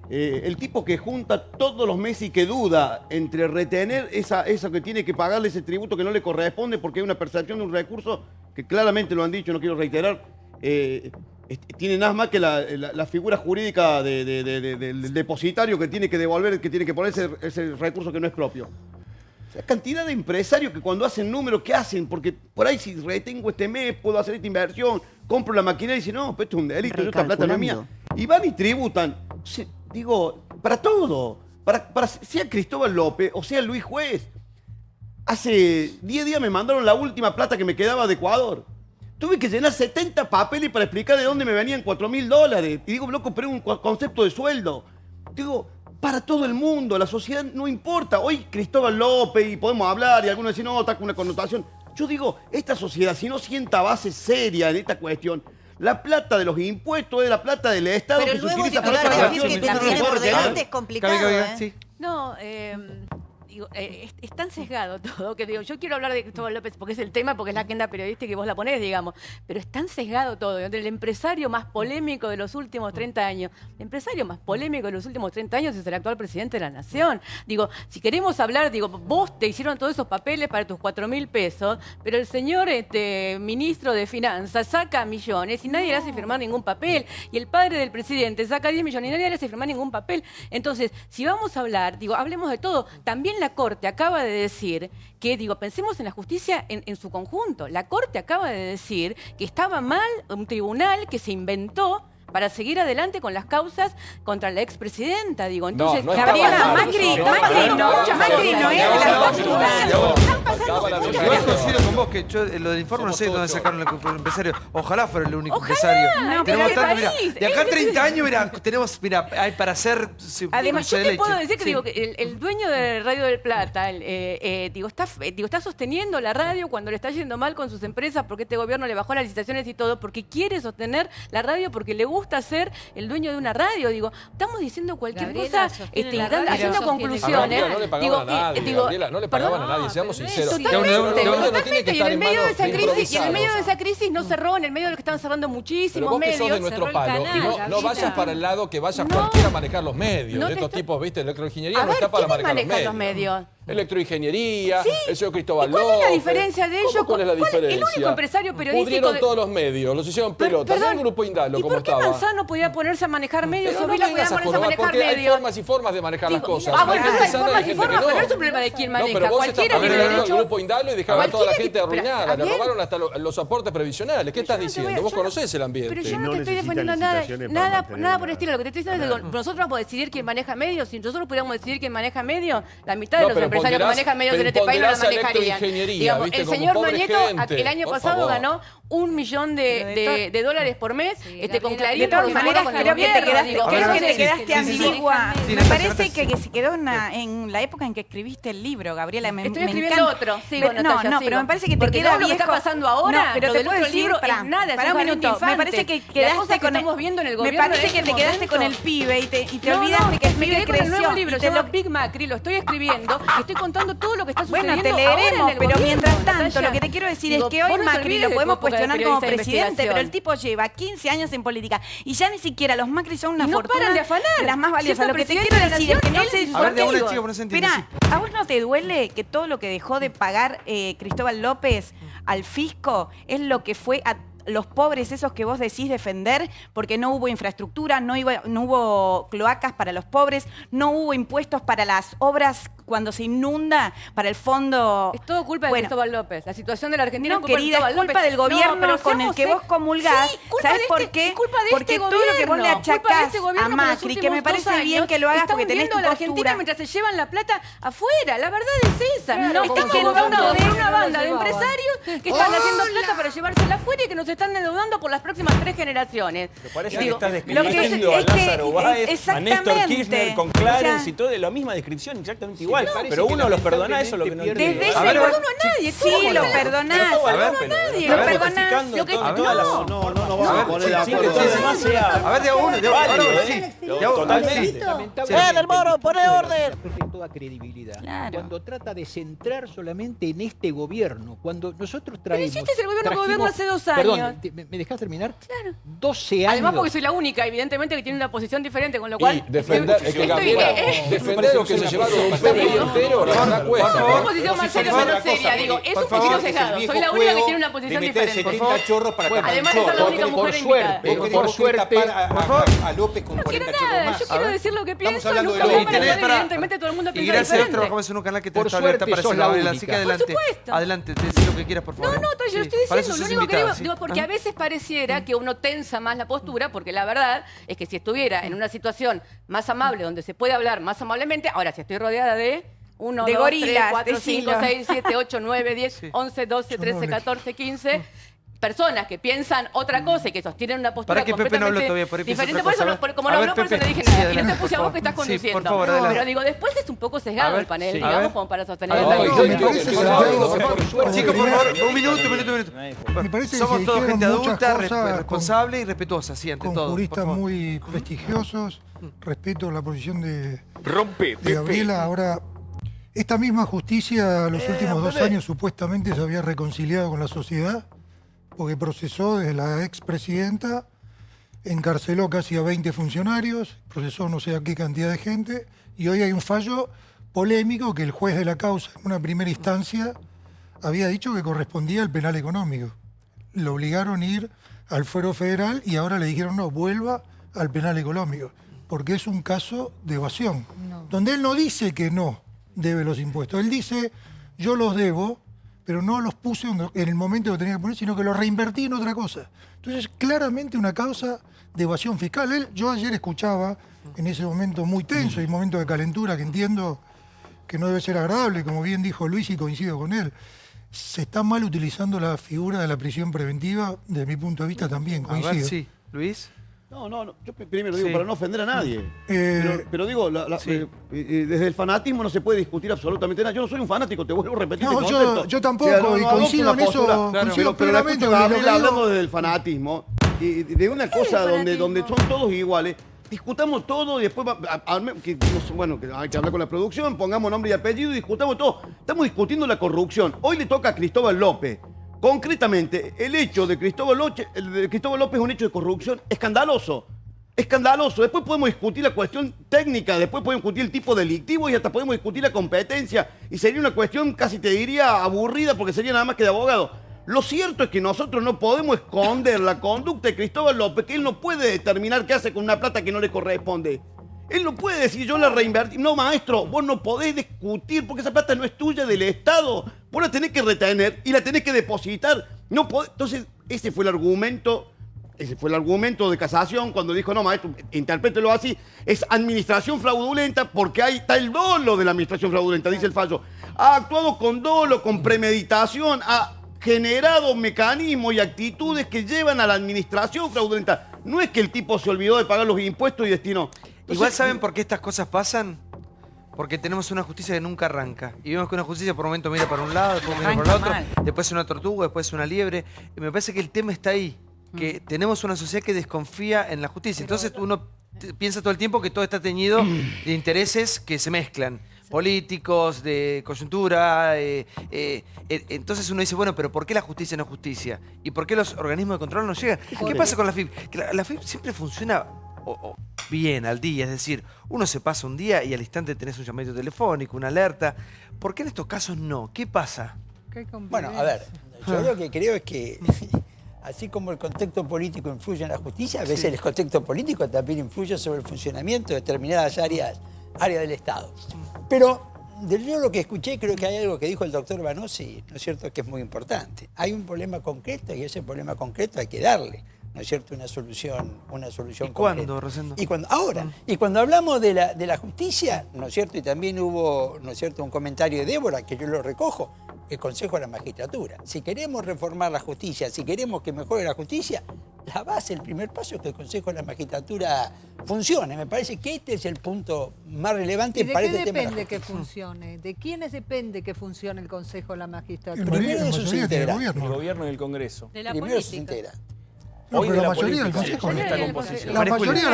el tipo que junta todos los meses y que duda entre retener eso que tiene que pagarle ese tributo que no le corresponde porque hay una percepción de un recurso que claramente lo han dicho, no quiero reiterar, tiene nada más que la figura jurídica del depositario que tiene que devolver, que tiene que poner ese recurso que no es propio. O sea, cantidad de empresarios que cuando hacen números, ¿qué hacen? Porque por ahí si retengo este mes, puedo hacer esta inversión, compro la maquinaria y dicen, no, pero esto es un delito, esta plata no es mía. Y van y tributan. O sea, digo, para todo. Para sea Cristóbal López o sea Luis Juez. Hace 10 días me mandaron la última plata que me quedaba de Ecuador. Tuve que llenar 70 papeles para explicar de dónde me venían $4.000. Y digo, loco, pero es un concepto de sueldo. Digo, para todo el mundo, la sociedad no importa. Hoy Cristóbal López y podemos hablar y algunos dicen, no, está con una connotación. Yo digo, esta sociedad, si no sienta base seria en esta cuestión, la plata de los impuestos es la plata del Estado que se utiliza para otra cuestión. Pero luego por delante es complicado, ¿eh? No, digo, es tan sesgado todo que digo, yo quiero hablar de Cristóbal López porque es el tema, porque es la agenda periodística y vos la ponés, digamos, pero es tan sesgado todo. El empresario más polémico de los últimos 30 años, el empresario más polémico de los últimos 30 años es el actual presidente de la Nación. Digo, si queremos hablar, digo, vos te hicieron todos esos papeles para tus 4.000 pesos, pero el señor ministro de Finanzas saca millones y nadie le hace firmar ningún papel, y el padre del presidente saca 10 millones y nadie le hace firmar ningún papel. Entonces, si vamos a hablar, digo, hablemos de todo. También la Corte acaba de decir que, digo, pensemos en la justicia en su conjunto. La Corte acaba de decir que estaba mal un tribunal que se inventó para seguir adelante con las causas contra la expresidenta, digo. Entonces, Gabriela, Macri no es de la postura. Yo coincido con vos que lo del informe no sé dónde sacaron el empresario. Ojalá fuera el único empresario. Tenemos tanto, mira, de acá a 30 años, mira, hay para hacer. Además, yo te puedo decir que digo que el dueño de Radio del Plata, está sosteniendo la radio cuando le está yendo mal con sus empresas, porque este gobierno le bajó las licitaciones y todo, porque quiere sostener la radio, porque le gusta ser el dueño de una radio. Digo, estamos diciendo cualquier cosa, haciendo conclusiones. No le pagaban a nadie, Gabriela, no le pagaban a nadie, seamos sinceros. Totalmente, y en el medio de esa crisis no cerró, en el medio de lo que estaban cerrando muchísimos medios. Pero vos que sos de nuestro palo, y no vayas para el lado que vaya cualquiera a manejar los medios. De estos tipos, ¿viste? Electroingeniería no está para manejar los medios. Electroingeniería, el señor Cristóbal López. ¿Cuál es la diferencia de ellos? ¿Cuál es la diferencia? El único empresario periodístico. Pudrieron todos los medios, los hicieron pelota. ¿Y el grupo Indalo cómo estaba? ¿Y por qué Manzano podía ponerse a manejar medios o Vila podía ponerse a manejar medios? Hay formas y formas de manejar las cosas. Bueno, hay formas y formas, pero no es un problema de quién maneja. Cualquiera tiene derecho. El grupo Indalo y dejaron a toda la gente arruinada. Le robaron hasta los aportes previsionales. ¿Qué estás diciendo? Vos conocés el ambiente. Pero yo no te estoy defendiendo nada por el estilo. Lo que te estoy diciendo es que nosotros vamos a decidir quién maneja medios. Si nosotros pudiéramos decidir quién maneja medios, la mitad de los empresarios que manejan medios en este país no la manejarían. Digamos, el señor Noñeto el año pasado ganó $1 millón de dólares por mes con Clarín. De todas maneras, creo que te quedaste ambigua. Me parece que se quedó en la época en que escribiste el libro, Gabriela. Estoy escribiendo otro. Pero me parece que te queda viejo. Lo que está pasando ahora, pero te puedo decir, para un minuto, me parece que quedaste con estamos viendo en el gobierno. Me parece que te quedaste con el pibe y te olvidaste que el pibe creció. El nuevo libro se llama Big Macri, lo estoy escribiendo y estoy contando todo lo que está sucediendo. Bueno, te leeremos, pero mientras tanto, lo que te quiero decir es que hoy Macri lo podemos cuestionar como presidente, pero el tipo lleva 15 años en política y ya ni siquiera los Macri son una fortuna. No paran de afanar. Las más valiosas. Lo que te quiero decir es que no se... Espera, ¿a vos no te duele que todo lo que dejó de pagar Cristóbal López al fisco es lo que fue a los pobres esos que vos decís defender, porque no hubo infraestructura, no hubo cloacas para los pobres, no hubo impuestos para las obras cuando se inunda, para el fondo... Es todo culpa de Cristóbal López. La situación de la Argentina no, querida, es culpa del gobierno con el que vos comulgás. ¿Sabes por qué? Porque todo lo que vos le achacás a Macri, que me parece bien que lo hagas porque tenés tu postura. La Argentina mientras se llevan la plata afuera. La verdad es esa. Están gobernando por una banda de empresarios que están haciendo plata para llevársela afuera y que no se están endeudando por las próximas 3 generaciones. Pero parece que estás describiendo a Lázaro Báez, a Néstor Kirchner con Clarence y todo, la misma descripción, exactamente igual. Pero uno los perdona, eso es lo que no entiendo. Desde ese perdono a nadie. Sí, lo perdonás. No nadie. Lo perdonás. Lo que no vamos a poner de acuerdo. A ver, de a uno, totalmente. del Moro, poné orden. Pierde toda credibilidad. Cuando trata de centrar solamente en este gobierno, cuando nosotros traemos... Pero hiciste el gobierno que gobierna hace 2 años. Perdón, ¿me dejás terminar? Claro. 12 años. Además porque soy la única, evidentemente, que tiene una posición diferente, con lo cual... defender lo que se llevaron un PBI entero, la verdad cuesta. Es una posición más seria o menos seria, digo, es un poquito sesgado. Soy la única que tiene una posición diferente. 70 chorros para cada Además soy la única mujer invitada. Por suerte, a López con 40 chorros más. Yo quiero decir lo que pienso, nunca de voy a evidentemente todo el mundo piensa diferente. Y gracias, trabajamos en un canal que te está abierta para eso. Así que adelante. Adelante, decí lo que quieras, por favor. No, yo lo estoy diciendo. Lo único que digo, porque a veces pareciera que uno tensa más la postura, porque la verdad es que si estuviera en una situación más amable, donde se puede hablar más amablemente, ahora si estoy rodeada de 1, 2, 3, 4, 5, 6, 7, 8, 9, 10, 11, 12, 13, 14, 15... personas que piensan otra cosa y que sostienen una postura completamente diferente. Por eso, como no habló, por eso le dije nada. Y no te puse a vos que estás conduciendo. Pero digo, después es un poco sesgado el panel, digamos, como para sostener el Chicos, por favor, un minuto. Somos todos gente adulta, responsable y respetuosa, sí, ante todo. Con juristas muy prestigiosos, respeto la posición de Gabriela. Ahora, esta misma justicia, los últimos 2 años, supuestamente se había reconciliado con la sociedad, porque procesó desde la expresidenta, encarceló casi a 20 funcionarios, procesó no sé a qué cantidad de gente, y hoy hay un fallo polémico que el juez de la causa, en una primera instancia, había dicho que correspondía al penal económico. Lo obligaron a ir al fuero federal y ahora le dijeron no, vuelva al penal económico, porque es un caso de evasión, donde él no dice que no debe los impuestos, él dice yo los debo, pero no los puse en el momento que tenía que poner, sino que los reinvertí en otra cosa. Entonces, claramente una causa de evasión fiscal. Yo ayer escuchaba, en ese momento muy tenso y momento de calentura, que entiendo que no debe ser agradable, como bien dijo Luis y coincido con él, se está mal utilizando la figura de la prisión preventiva, desde mi punto de vista también, coincido. A ver, sí. Luis. No, yo primero digo, para no ofender a nadie. Pero digo, desde el fanatismo no se puede discutir absolutamente nada. Yo no soy un fanático, te vuelvo a repetir el concepto. Yo tampoco, y coincido en eso. Pero la escucho Gabriela hablando desde el fanatismo, y de una cosa donde son todos iguales. Discutamos todo y después, que hay que hablar con la producción, pongamos nombre y apellido y discutamos todo. Estamos discutiendo la corrupción. Hoy le toca a Cristóbal López. Concretamente, el hecho de Cristóbal López es un hecho de corrupción escandaloso. Escandaloso. Después podemos discutir la cuestión técnica, después podemos discutir el tipo delictivo y hasta podemos discutir la competencia. Y sería una cuestión casi te diría aburrida porque sería nada más que de abogado. Lo cierto es que nosotros no podemos esconder la conducta de Cristóbal López, que él no puede determinar qué hace con una plata que no le corresponde. Él no puede decir, yo la reinvertí. No, maestro, vos no podés discutir porque esa plata no es tuya, del Estado. Vos la tenés que retener y la tenés que depositar. No podés. Entonces, ese fue el argumento de casación cuando dijo, no, maestro, interprételo así. Es administración fraudulenta porque ahí está el dolo de la administración fraudulenta, dice el fallo. Ha actuado con dolo, con premeditación, ha generado mecanismos y actitudes que llevan a la administración fraudulenta. No es que el tipo se olvidó de pagar los impuestos y destinó. Igual saben por qué estas cosas pasan. Porque tenemos una justicia que nunca arranca. Y vemos que una justicia por momento mira para un lado, después mira para el otro, después es una tortuga, después es una liebre. Y me parece que el tema está ahí. Que tenemos una sociedad que desconfía en la justicia. Entonces uno piensa todo el tiempo que todo está teñido de intereses que se mezclan. Políticos, de coyuntura. Entonces uno dice, bueno, pero ¿por qué la justicia no es justicia? ¿Y por qué los organismos de control no llegan? ¿Qué pasa con la FIP? Que la FIP siempre funciona bien al día, es decir, uno se pasa un día y al instante tenés un llamado telefónico, una alerta. ¿Por qué en estos casos no? ¿Qué pasa? Bueno, a ver, yo lo que creo es que así como el contexto político influye en la justicia, a veces el contexto político también influye sobre el funcionamiento de determinadas áreas del Estado. Pero yo lo que escuché, creo que hay algo que dijo el doctor Vanossi, ¿no es cierto?, que es muy importante. Hay un problema concreto y ese problema concreto hay que darle, ¿no es cierto?, una solución ¿Y cuándo, Rosendo? Ahora. Y cuando hablamos de la justicia, ¿no es cierto?, y también hubo, ¿no es cierto?, un comentario de Débora, que yo lo recojo, el Consejo de la Magistratura. Si queremos reformar la justicia, si queremos que mejore la justicia, la base, el primer paso es que el Consejo de la Magistratura funcione. Me parece que este es el punto más relevante ¿Y de para qué este tema. depende que funcione? ¿De quiénes depende que funcione el Consejo de la Magistratura? Primero de sus integrantes. El gobierno y el Congreso. De la Primero sus política. integrantes. No, pero la mayoría del Consejo. La mayoría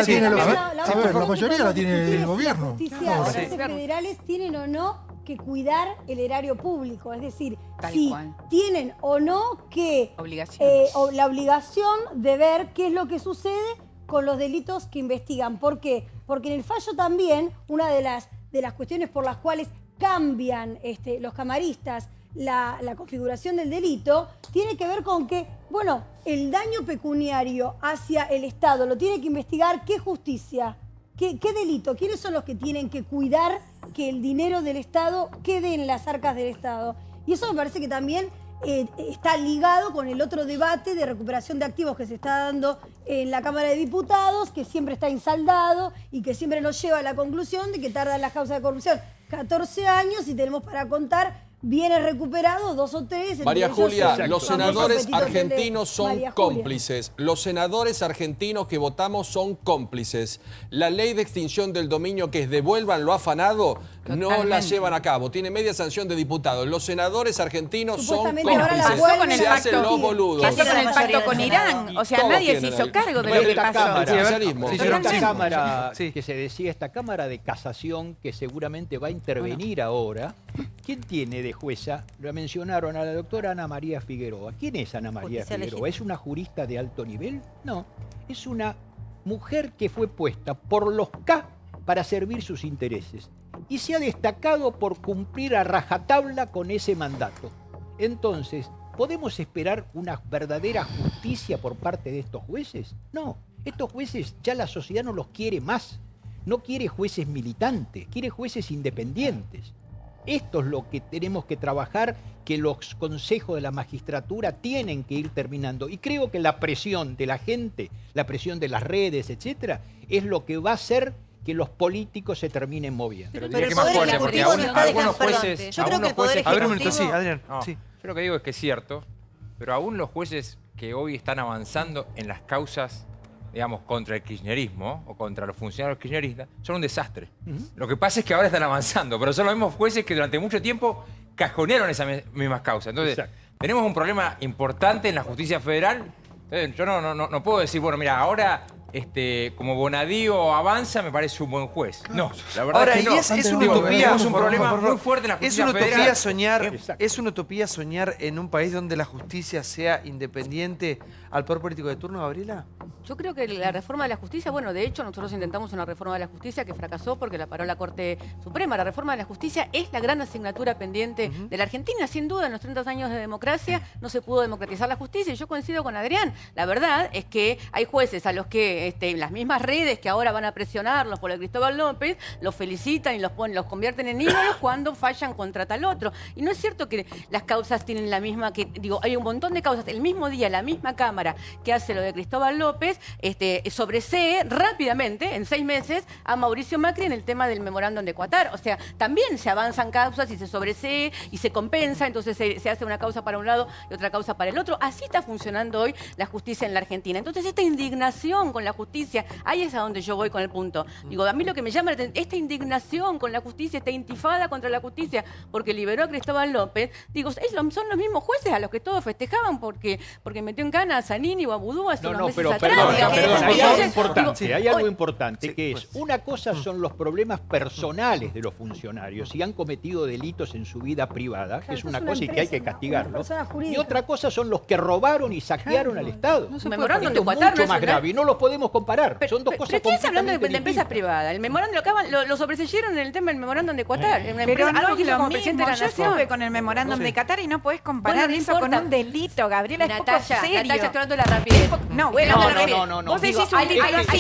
la tiene el gobierno. Los federales tienen o no que cuidar el erario público, es decir, si tienen o no que la obligación de ver qué es lo que sucede con los delitos que investigan. ¿Por qué? Porque en el fallo también, una de las cuestiones por las cuales cambian los camaristas la configuración del delito, tiene que ver con que, bueno, el daño pecuniario hacia el Estado lo tiene que investigar qué justicia, qué delito, quiénes son los que tienen que cuidar que el dinero del Estado quede en las arcas del Estado. Y eso me parece que también está ligado con el otro debate de recuperación de activos que se está dando en la Cámara de Diputados, que siempre está insaldado y que siempre nos lleva a la conclusión de que tardan las causas de corrupción 14 años y tenemos para contar bienes recuperados, 2 o 3. María Julia, los senadores argentinos son cómplices. Los senadores argentinos que votamos son cómplices. La ley de extinción del dominio, que es devuelvan lo afanado, no la llevan a cabo. Tiene media sanción de diputados. Los senadores argentinos son cómplices. Se hacen los boludos. Pasó con el pacto con Irán. O sea, nadie se hizo cargo de lo que pasó. Esta cámara, que se decía, esta cámara de casación que seguramente va a intervenir ahora, ¿quién tiene de jueza? Lo mencionaron a la doctora Ana María Figueroa. ¿Quién es Ana María Figueroa? ¿Es una jurista de alto nivel? No, es una mujer que fue puesta por los K para servir sus intereses y se ha destacado por cumplir a rajatabla con ese mandato. Entonces, ¿podemos esperar una verdadera justicia por parte de estos jueces? No, estos jueces ya la sociedad no los quiere más. No quiere jueces militantes, quiere jueces independientes. Esto es lo que tenemos que trabajar, que los consejos de la magistratura tienen que ir terminando. Y creo que la presión de la gente, la presión de las redes, etcétera, es lo que va a hacer que los políticos se terminen moviendo. Pero diré que más fuerte, porque algunos jueces... Yo creo que el Poder Ejecutivo... Sí, Adrián. Yo lo que digo es que es cierto, pero aún los jueces que hoy están avanzando en las causas, digamos, contra el kirchnerismo o contra los funcionarios kirchneristas, son un desastre. Lo que pasa es que ahora están avanzando, pero son los mismos jueces que durante mucho tiempo cajonearon esas mismas causas. Entonces, tenemos un problema importante en la justicia federal. Entonces, yo no puedo decir, bueno, mira, ahora como Bonadío avanza, me parece un buen juez. No, la verdad ahora, es que no. Es una utopía, tenemos un problema muy fuerte en la justicia federal. Es una utopía soñar en un país donde la justicia sea independiente al poder político de turno, Gabriela. Yo creo que la reforma de la justicia, bueno, de hecho nosotros intentamos una reforma de la justicia que fracasó porque la paró la Corte Suprema. La reforma de la justicia es la gran asignatura pendiente de la Argentina. Sin duda, en los 30 años de democracia no se pudo democratizar la justicia. Y yo coincido con Adrián. La verdad es que hay jueces a los que las mismas redes que ahora van a presionarlos por el Cristóbal López, los felicitan y los convierten en ídolos cuando fallan contra tal otro. Y no es cierto que las causas tienen la misma, hay un montón de causas. El mismo día, la misma Cámara que hace lo de Cristóbal López, sobresee rápidamente, en 6 meses, a Mauricio Macri en el tema del memorándum de Qatar. O sea, también se avanzan causas y se sobresee y se compensa, entonces se hace una causa para un lado y otra causa para el otro. Así está funcionando hoy la justicia en la Argentina. Entonces, esta indignación con la justicia, ahí es a donde yo voy con el punto. Digo, a mí lo que me llama la atención, esta indignación con la justicia, esta intifada contra la justicia, porque liberó a Cristóbal López, digo, son los mismos jueces a los que todos festejaban porque metió en cana a Zanini o a Budú hace unos meses atrás. Perdón, hay algo importante, que es, una cosa son los problemas personales de los funcionarios, si han cometido delitos en su vida privada, que es una cosa y que hay que castigarlo, y otra cosa son los que robaron y saquearon al Estado. No, memorándum de Qatar es mucho más grave y no los podemos comparar. Son dos cosas ¿Pero qué hablando de empresas privadas? El memorándum lo sobreseyeron en el tema del memorándum de Qatar. Pero no es lo mismo. Yo estuve con el memorándum de Qatar y no podés comparar eso con un delito, Gabriela. Es poco serio. Natalia, estoy hablando de la rapidez. No, bueno, no. Vos decís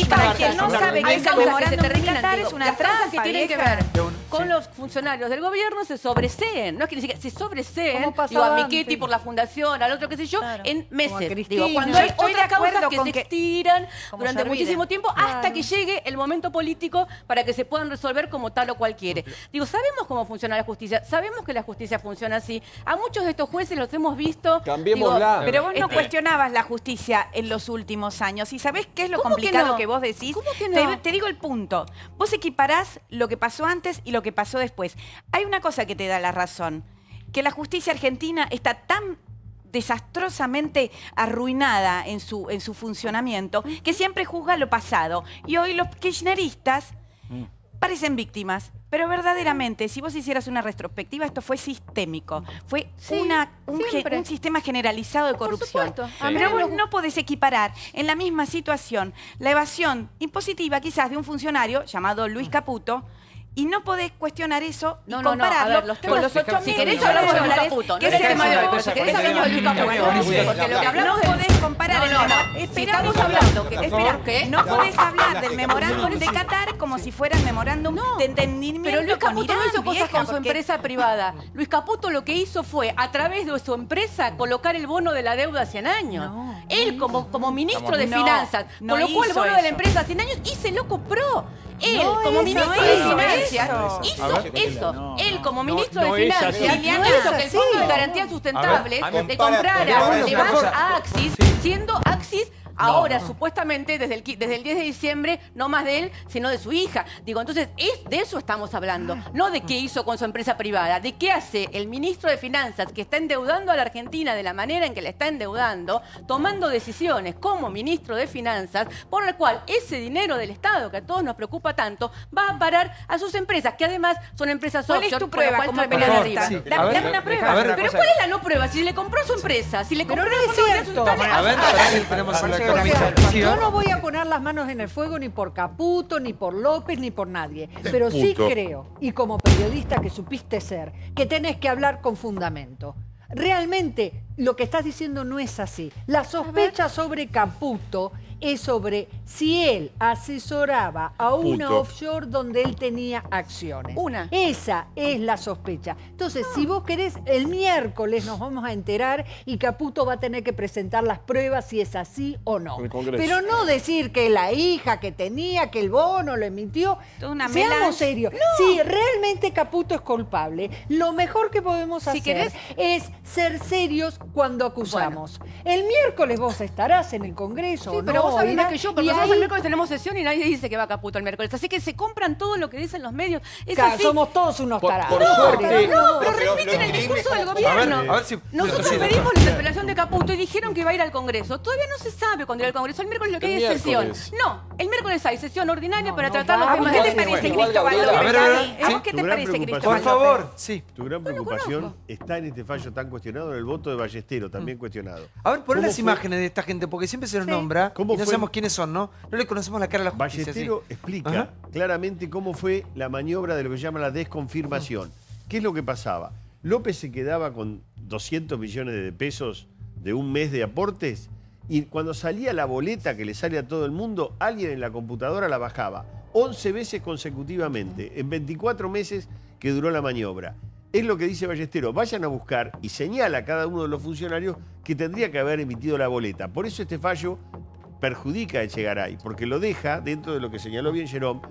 para quien no sabe que es el memorándum de Qatar es una trampa que tienen que ver con los funcionarios del gobierno se sobreseen. No es que ni siquiera se sobreseen, digo, a Michetti por la fundación, al otro qué sé yo, en meses. Digo, cuando hay otras causas que se estiran durante muchísimo tiempo hasta que llegue el momento político para que se puedan resolver como tal o cual quiere. Digo, sabemos cómo funciona la justicia, sabemos que la justicia funciona así. A muchos de estos jueces los hemos visto. Cambiémosla. Pero vos no cuestionabas la justicia en los últimos años. ¿Y sabés qué es lo complicado que vos decís? ¿Cómo que no? Te digo el punto. Vos equiparás lo que pasó antes y lo que pasó después. Hay una cosa que te da la razón. Que la justicia argentina está tan desastrosamente arruinada en su funcionamiento que siempre juzga lo pasado. Y hoy los kirchneristas parecen víctimas. Pero verdaderamente, si vos hicieras una retrospectiva, esto fue sistémico. Fue un sistema generalizado de corrupción. Pero vos no podés equiparar en la misma situación la evasión impositiva quizás de un funcionario llamado Luis Caputo, y no podés cuestionar eso y compararlo con los 8.000 si querés hablamos de Luis Caputo. ¿Qué es el tema de hoy? Pero si querés hablamos de Luis Caputo. Porque lo que hablamos no podés comparar si estamos hablando no podés hablar del memorándum de Qatar como si fuera el memorándum de entendimiento. Pero Luis Caputo no hizo cosas con su empresa privada. Luis Caputo lo que hizo fue, a través de su empresa, colocar el bono de la deuda a 100 años. Él, como ministro de Finanzas, colocó el bono de la empresa a 100 años y se lo compró. Él, como ministro de Finanzas, hizo eso. Él, como ministro de Finanzas, hizo que el Fondo de Garantía Sustentable le comprara de más a Axis, siendo Axis ahora, supuestamente, desde el 10 de diciembre, no más de él, sino de su hija. Digo, entonces, de eso estamos hablando. No de qué hizo con su empresa privada. De qué hace el ministro de Finanzas, que está endeudando a la Argentina de la manera en que la está endeudando, tomando decisiones como ministro de Finanzas, por el cual ese dinero del Estado, que a todos nos preocupa tanto, va a parar a sus empresas, que además son empresas offshore. ¿Cuál es tu prueba? Dame una prueba. Pero ¿cuál es la no prueba? Si le compró a su empresa, si le compró a su empresa, yo no voy a poner las manos en el fuego ni por Caputo, ni por López, ni por nadie. Pero sí creo, y como periodista que supiste ser, que tenés que hablar con fundamento. Realmente lo que estás diciendo no es así. La sospecha sobre Caputo es sobre si él asesoraba a una offshore donde él tenía acciones. Esa es la sospecha. Entonces, si vos querés, el miércoles nos vamos a enterar y Caputo va a tener que presentar las pruebas si es así o no. Pero no decir que la hija que tenía, que el bono lo emitió. Seamos serios. Si realmente Caputo es culpable, lo mejor que podemos hacer es ser serios cuando acusamos. El miércoles vos estarás en el Congreso, ¿no? Pero vos sabés más que yo, porque nosotros el miércoles tenemos sesión y nadie dice que va Caputo el miércoles. Así que se compran todo lo que dicen los medios. Es así. Somos todos unos tarados. Pero repiten el discurso del gobierno. Nosotros pedimos la interpelación de Caputo y dijeron que iba a ir al Congreso. Todavía no se sabe cuándo irá al Congreso. El miércoles lo que hay es sesión. No, el miércoles hay sesión ordinaria para tratar los temas. ¿Qué te parece, Cristóbal? ¿Qué te parece, Cristóbal? Por favor, sí. Tu gran preocupación está en este fallo tan cuestionado, en el voto de Ballestero, también cuestionado. A ver, poné las imágenes de esta gente, porque siempre se nos nombra y no sabemos quiénes son, ¿no? No le conocemos la cara a la justicia. Ballestero explica claramente cómo fue la maniobra de lo que se llama la desconfirmación. ¿Qué es lo que pasaba? López se quedaba con 200 millones de pesos de un mes de aportes y cuando salía la boleta que le sale a todo el mundo, alguien en la computadora la bajaba 11 veces consecutivamente, en 24 meses que duró la maniobra. Es lo que dice Ballestero, vayan a buscar y señala a cada uno de los funcionarios que tendría que haber emitido la boleta. Por eso este fallo perjudica a Echegaray, porque lo deja, dentro de lo que señaló bien Jerome,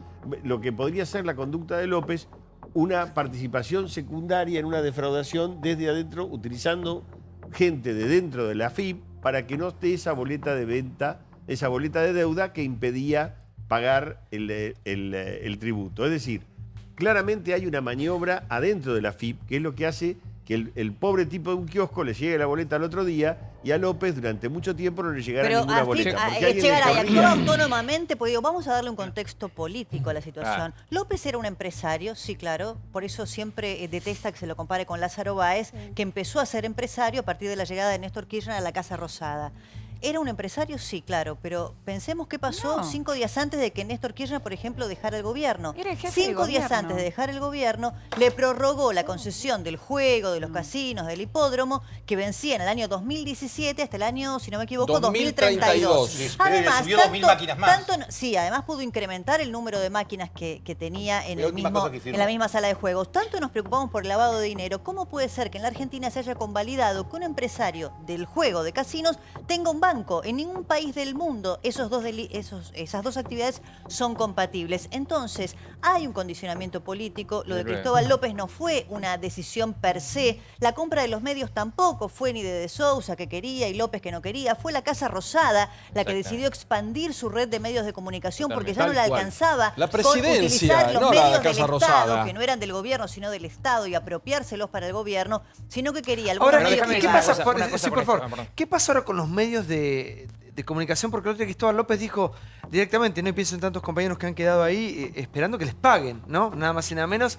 lo que podría ser la conducta de López, una participación secundaria en una defraudación desde adentro, utilizando gente de dentro de la AFIP para que no esté esa boleta de venta, esa boleta de deuda que impedía pagar el tributo. Es decir, claramente hay una maniobra adentro de la AFIP, que es lo que hace que el pobre tipo de un kiosco le llegue la boleta al otro día y a López durante mucho tiempo no le llegara ninguna boleta. Echegaray actuó autónomamente, porque digo, vamos a darle un contexto político a la situación. López era un empresario, sí, claro, por eso siempre detesta que se lo compare con Lázaro Báez, que empezó a ser empresario a partir de la llegada de Néstor Kirchner a la Casa Rosada. ¿Era un empresario? Sí, claro, pero pensemos qué pasó 5 días antes de que Néstor Kirchner, por ejemplo, dejara el gobierno. Era el jefe 5 días antes de dejar el gobierno, le prorrogó la concesión del juego, de los casinos, del hipódromo, que vencía en el año 2017 hasta el año, si no me equivoco, 2032. Además, subió 2.000 máquinas más. Sí, además pudo incrementar el número de máquinas que tenía en la misma sala de juegos. Tanto nos preocupamos por el lavado de dinero. ¿Cómo puede ser que en la Argentina se haya convalidado que un empresario del juego de casinos tenga un banco? En ningún país del mundo esas dos actividades son compatibles. Entonces, hay un condicionamiento político. Lo de Cristóbal López no fue una decisión per se. La compra de los medios tampoco fue ni de Sousa, que quería, y López, que no quería. Fue la Casa Rosada la que decidió expandir su red de medios de comunicación porque ya no la alcanzaba. La presidencia, con utilizar los no medios la Casa del Rosada. Estado, que no eran del gobierno, sino del Estado, y apropiárselos para el gobierno, sino que quería... Ahora, ¿qué pasa? Por favor, ¿qué pasa ahora con los medios de comunicación? Porque el otro día Cristóbal López dijo directamente, no pienso en tantos compañeros que han quedado ahí esperando que les paguen, ¿no? Nada más y nada menos.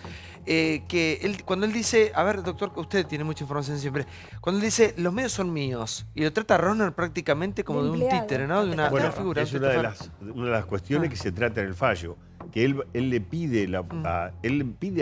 Cuando él dice, a ver, doctor, usted tiene mucha información siempre, cuando él dice, los medios son míos, y lo trata a Rosner prácticamente como de un títere, ¿no? De una figura. Es una de las cuestiones que se trata en el fallo, que él le pide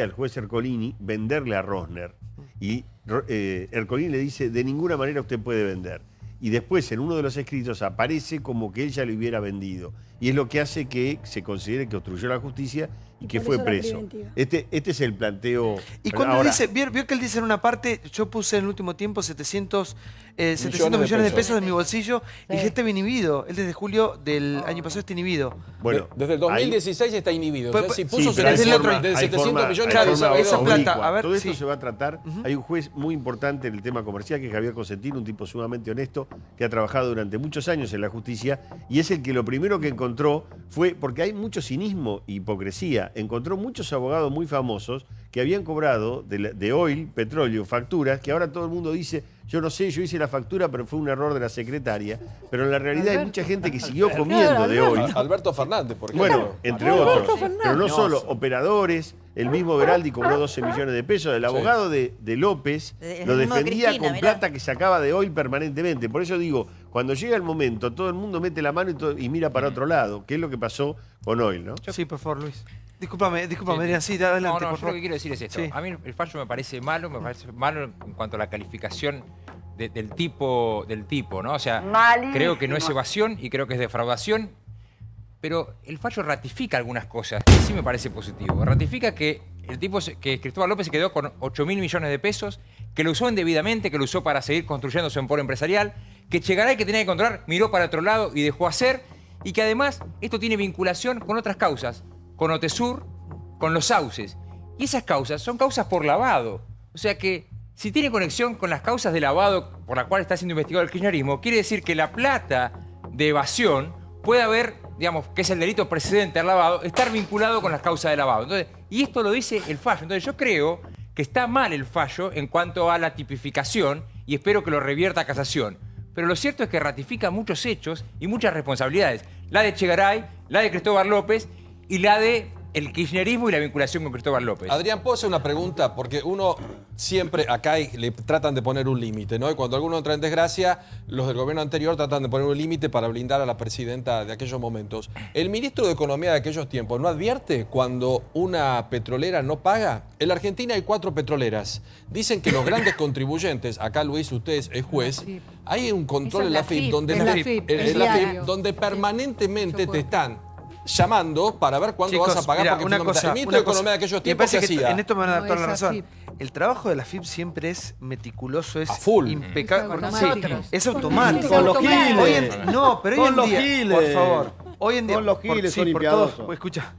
al juez Ercolini venderle a Rosner, y Ercolini le dice, de ninguna manera usted puede vender. Y después en uno de los escritos aparece como que él ya le hubiera vendido. Y es lo que hace que se considere que obstruyó la justicia y que fue preso. Este es el planteo. Y cuando dice, vio que él dice en una parte, yo puse en el último tiempo 700 millones de pesos de mi bolsillo, y dije, está inhibido. Él desde julio del año pasado está inhibido. Bueno, desde el 2016 está inhibido. Pues, si puso de 700 millones de esa plata. A ver, todo esto se va a tratar. Hay un juez muy importante en el tema comercial, que es Javier Cosentino, un tipo sumamente honesto, que ha trabajado durante muchos años en la justicia, y es el que lo primero que encontró fue, porque hay mucho cinismo e hipocresía, encontró muchos abogados muy famosos que habían cobrado de oil, petróleo, facturas, que ahora todo el mundo dice, yo no sé, yo hice la factura, pero fue un error de la secretaria. Pero en la realidad hay mucha gente que siguió comiendo de oil. Alberto Fernández, por ejemplo. Bueno, entre otros. Pero no solo, operadores, el mismo Veraldi cobró 12 millones de pesos. El abogado de López lo defendía con plata que sacaba de oil permanentemente. Por eso digo, cuando llega el momento, todo el mundo mete la mano y mira para otro lado, que es lo que pasó con oil, ¿no? Sí, por favor, Luis. Discúlpame, Adrián, sí, adelante, yo por favor. lo que quiero decir es esto. A mí el fallo me parece malo en cuanto a la calificación del tipo, ¿no? O sea, creo que no es evasión y creo que es defraudación, pero el fallo ratifica algunas cosas que sí me parece positivo. Ratifica que que Cristóbal López se quedó con 8.000 millones de pesos, que lo usó indebidamente, que lo usó para seguir construyendo su emporio empresarial, que Chegaray, que tenía que controlar, miró para otro lado y dejó hacer, y que además esto tiene vinculación con otras causas, con Otesur, con los sauces. Y esas causas son causas por lavado. O sea que si tiene conexión con las causas de lavado por la cual está siendo investigado el kirchnerismo, quiere decir que la plata de evasión puede haber, digamos, que es el delito precedente al lavado, estar vinculado con las causas de lavado. Entonces, y esto lo dice el fallo. Entonces yo creo que está mal el fallo en cuanto a la tipificación y espero que lo revierta a casación. Pero lo cierto es que ratifica muchos hechos y muchas responsabilidades. La de Chegaray, la de Cristóbal López y la de el kirchnerismo y la vinculación con Cristóbal López. Adrián, ¿puedo hacer una pregunta? Porque uno siempre acá le tratan de poner un límite, ¿no? Y cuando alguno entra en desgracia, los del gobierno anterior tratan de poner un límite para blindar a la presidenta de aquellos momentos. ¿El ministro de Economía de aquellos tiempos no advierte cuando una petrolera no paga? En la Argentina hay 4 petroleras. Dicen que los grandes contribuyentes, acá Luis, usted es juez, hay un control en la FIP donde permanentemente te están llamando para ver cuándo vas a pagar. Mira, porque el ministro de Economía de aquellos tiempos que hacía. En esto me van a dar toda la razón. El trabajo de la FIP siempre es meticuloso, es impecable. Sí, es automático. Con los giles. No, pero hoy en día, por favor. Hoy en día, con los giles son limpiadosos. Escucha,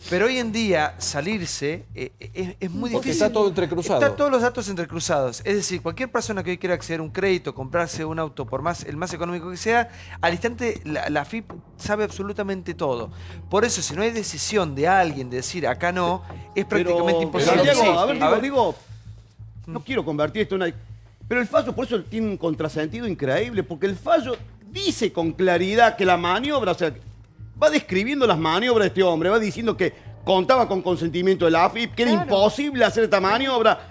pero hoy en día salirse es muy porque difícil. Está todo entrecruzado. Están todos los datos entrecruzados. Es decir, cualquier persona que hoy quiera acceder a un crédito, comprarse un auto, por el más económico que sea, al instante la FIP sabe absolutamente todo. Por eso, si no hay decisión de alguien de decir acá no, es prácticamente imposible. Diego, digo, no quiero convertir esto en una... Pero el fallo por eso tiene un contrasentido increíble, porque el fallo dice con claridad que la maniobra, o sea, va describiendo las maniobras de este hombre, va diciendo que contaba con consentimiento de la AFIP, que era imposible hacer esta maniobra.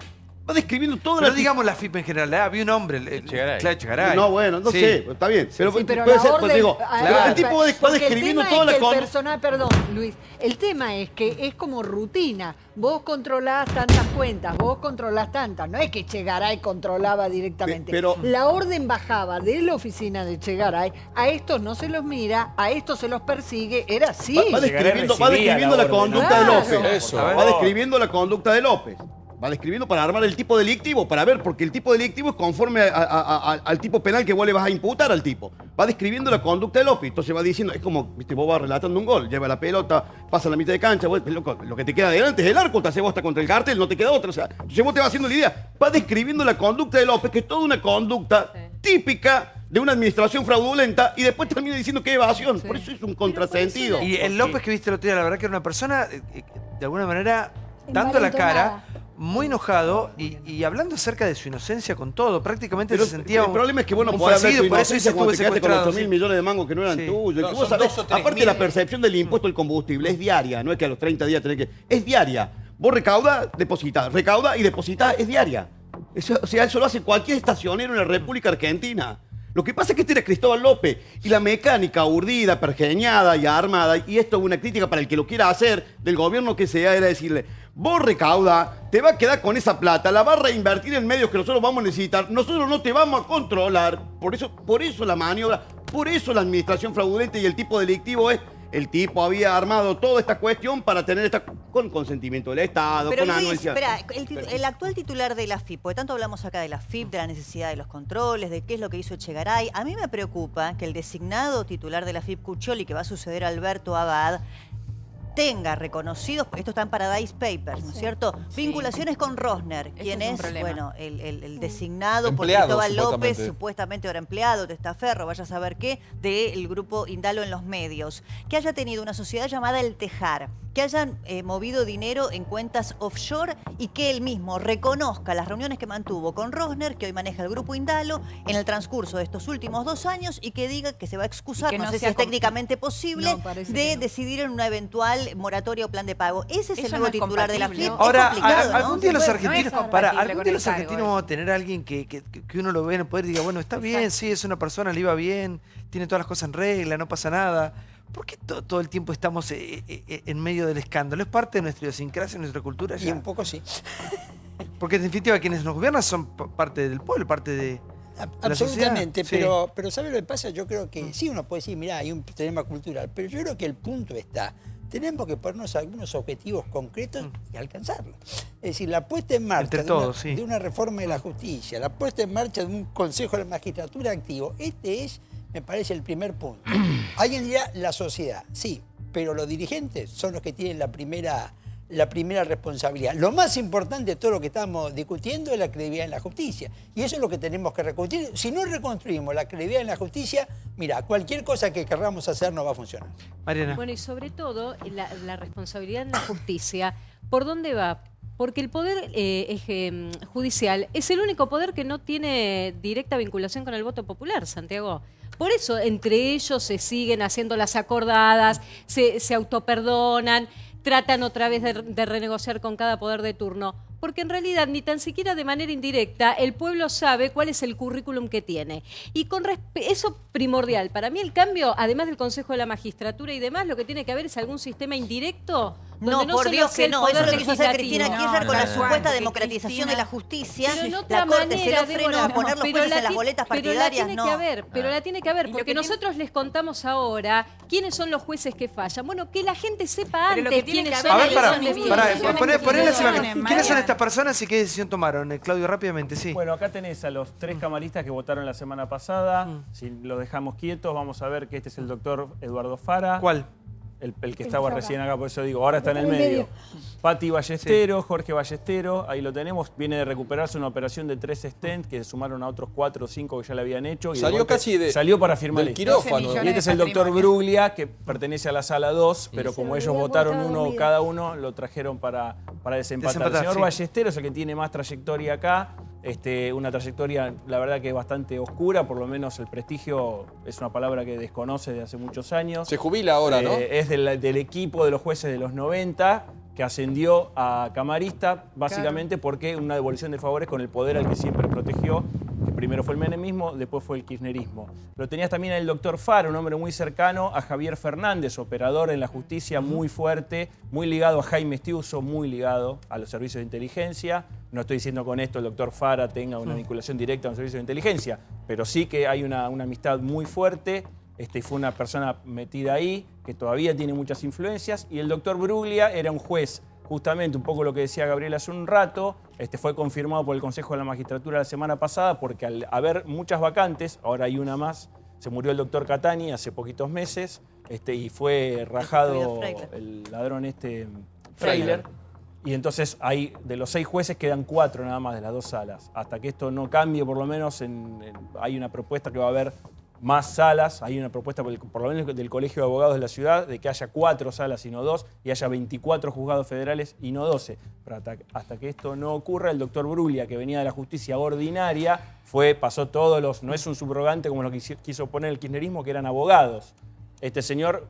Va describiendo toda Pero digamos la FIP en general, había un hombre, Claudio Echegaray. No, bueno, no sé, está bien. Pero, Sí, pero puede la ser, orden- pues digo, Claro. el tipo va describiendo toda la conducta. Perdón, Luis. El tema es que es como rutina. Vos controlás tantas cuentas, vos controlás tantas. No es que Echegaray controlaba directamente. Pero- la orden bajaba de la oficina de Echegaray. A estos no se los mira, a estos se los persigue. Era así. Va describiendo la conducta de López. Eso. Va describiendo la conducta de López. Va describiendo para armar el tipo delictivo, para ver, porque el tipo delictivo es conforme al tipo penal que vos le vas a imputar al tipo. Va describiendo la conducta de López. Entonces va diciendo, es como, viste, vos vas relatando un gol, lleva la pelota, pasa la mitad de cancha, vos, loco, lo que te queda adelante es el arco, te hace vos hasta contra el cartel, no te queda otra. O sea, entonces vos te vas haciendo la idea. Va describiendo la conducta de López, que es toda una conducta típica de una administración fraudulenta, y después termina diciendo que evasión. Por eso es un contrasentido. Y el López que viste el otro día, la verdad que era una persona, de alguna manera, dando la cara, muy enojado y hablando acerca de su inocencia con todo. Prácticamente Pero se sentía el problema es que vos no un podés hablar de fallido, tu por eso inocencia estuvo cuando te quedaste con secuestrado. 8.000 millones de mangos que no eran tuyos. No, Que son vos sabés, 2 o 3 aparte mil. la percepción del impuesto del combustible es diaria, no es que a los 30 días tenés que... Es diaria. Vos recaudás, depositas, recauda y depositas, es diaria. Eso, o sea, eso lo hace cualquier estacionero en la República Argentina. Lo que pasa es que este era Cristóbal López y la mecánica urdida, pergeñada y armada, y esto es una crítica para el que lo quiera hacer, del gobierno que sea, era decirle, vos recauda, te va a quedar con esa plata, la vas a reinvertir en medios que nosotros vamos a necesitar, nosotros no te vamos a controlar, por eso la maniobra, por eso la administración fraudulenta y el tipo delictivo es... El tipo había armado toda esta cuestión para tener con consentimiento del Estado, Pero con Luis, anuencia. espera, el actual titular de la FIP, porque tanto hablamos acá de la FIP, de la necesidad de los controles, de qué es lo que hizo Echegaray, a mí me preocupa que el designado titular de la FIP, Cuccioli, que va a suceder a Alberto Abad, tenga reconocidos, porque esto está en Paradise Papers, ¿no es cierto? Vinculaciones con Rosner, quien es un es, problema. bueno, el designado por Empleado, Cristóbal López, supuestamente. supuestamente ahora empleado, testaferro, vaya a saber qué, del grupo Indalo en los medios, que haya tenido una sociedad llamada El Tejar, que hayan movido dinero en cuentas offshore y que él mismo reconozca las reuniones que mantuvo con Rosner, que hoy maneja el grupo Indalo, en el transcurso de estos últimos 2 años y que diga que se va a excusar, que no no sé si sea es técnicamente posible, No, parece de que no. decidir en una eventual moratoria o plan de pago. Ese es Eso el no nuevo es titular de la compatible, FIP. ¿no? Ahora, es complicado, ¿no? algún día los No es argentinos, compatible algún con día el los cargo argentinos vamos a tener a alguien que uno lo ve en el poder y diga, bueno, está bien, sí, es una persona, le iba bien, tiene todas las cosas en regla, no pasa nada. ¿Por qué todo el tiempo estamos en medio del escándalo? ¿Es parte de nuestra idiosincrasia, de nuestra cultura? Y Ya? un poco sí. Porque en definitiva quienes nos gobiernan son parte del pueblo, parte de la Absolutamente, sociedad. pero ¿sabe lo que pasa? Yo creo que sí uno puede decir, mirá, hay un problema cultural, pero yo creo que el punto está, tenemos que ponernos algunos objetivos concretos y alcanzarlos. Es decir, la puesta en marcha Entre todos, de una reforma de la justicia, la puesta en marcha de un Consejo de la Magistratura activo, este es, me parece, el primer punto. Alguien dirá, la sociedad, sí, pero los dirigentes son los que tienen la primera responsabilidad. Lo más importante de todo lo que estamos discutiendo es la credibilidad en la justicia. Y eso es lo que tenemos que reconstruir. Si no reconstruimos la credibilidad en la justicia, mira, cualquier cosa que querramos hacer no va a funcionar. Mariana. Bueno, y sobre todo la responsabilidad en la justicia, ¿por dónde va? Porque el poder judicial es el único poder que no tiene directa vinculación con el voto popular, Santiago. Por eso entre ellos se siguen haciendo las acordadas, se autoperdonan, tratan otra vez de renegociar con cada poder de turno. Porque en realidad ni tan siquiera de manera indirecta el pueblo sabe cuál es el currículum que tiene. Y con eso primordial. Para mí el cambio, además del Consejo de la Magistratura y demás, lo que tiene que haber es algún sistema indirecto. No, por Dios que no. Eso es lo que quiso hacer Cristina Kirchner con la supuesta democratización de la justicia. La Corte se lo frenó a poner los jueces en las boletas partidarias. Pero la tiene que haber, porque nosotros les contamos ahora quiénes son los jueces que fallan. Bueno, que la gente sepa antes quiénes son. A ver, poner ¿quiénes son estas personas y qué decisión tomaron? Claudio, rápidamente, sí. Bueno, acá tenés a los 3 camaristas que votaron la semana pasada. Si los dejamos quietos, vamos a ver que este es el doctor Eduardo Fara. ¿Cuál? El que estaba recién acá, por eso digo, ahora está en el medio. Pati Ballestero, Jorge Ballestero, ahí lo tenemos. Viene de recuperarse una operación de 3 stents que se sumaron a otros 4 o 5 que ya le habían hecho. Y salió casi salió para firmar del quirófano. Y este es el doctor Bruglia, que pertenece a la sala 2, pero como ellos votaron uno cada uno, lo trajeron para desempatar. El señor Ballestero es el que tiene más trayectoria acá. Una trayectoria, la verdad, que es bastante oscura, por lo menos el prestigio es una palabra que desconoce de hace muchos años. Se jubila ahora, ¿no? Es del equipo de los jueces de los 90, que ascendió a camarista, básicamente porque una devolución de favores con el poder al que siempre protegió, que primero fue el menemismo, después fue el kirchnerismo. Lo tenías también el doctor Fara, un hombre muy cercano a Javier Fernández, operador en la justicia muy fuerte, muy ligado a Jaime Estiuso, muy ligado a los servicios de inteligencia. No estoy diciendo con esto el doctor Fara tenga una vinculación directa a los servicios de inteligencia, pero sí que hay una amistad muy fuerte. Fue una persona metida ahí, que todavía tiene muchas influencias, y el doctor Bruglia era un juez, justamente un poco lo que decía Gabriel hace un rato, fue confirmado por el Consejo de la Magistratura la semana pasada, porque al haber muchas vacantes, ahora hay una más, se murió el doctor Catani hace poquitos meses, y fue rajado el ladrón Freiler. Y entonces de los 6 jueces quedan 4 nada más de las 2 salas. Hasta que esto no cambie, por lo menos hay una propuesta que va a haber más salas. Hay una propuesta por lo menos del Colegio de Abogados de la ciudad de que haya 4 salas y no 2 y haya 24 juzgados federales y no 12. Pero hasta que esto no ocurra, el doctor Bruglia, que venía de la justicia ordinaria, pasó todos los... No es un subrogante como lo que quiso poner el kirchnerismo, que eran abogados. Este señor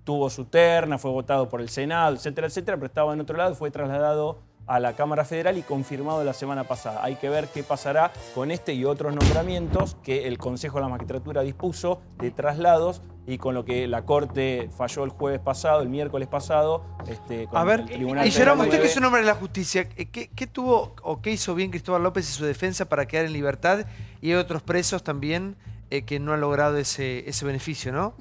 tuvo su terna, fue votado por el Senado, etcétera, etcétera, pero estaba en otro lado, fue trasladado a la Cámara Federal y confirmado la semana pasada. Hay que ver qué pasará con este y otros nombramientos que el Consejo de la Magistratura dispuso de traslados y con lo que la Corte falló el miércoles pasado. A ver, y Jerome, usted que es un hombre de la justicia, ¿qué tuvo o qué hizo bien Cristóbal López y su defensa para quedar en libertad? Y hay otros presos también que no han logrado ese beneficio, ¿no?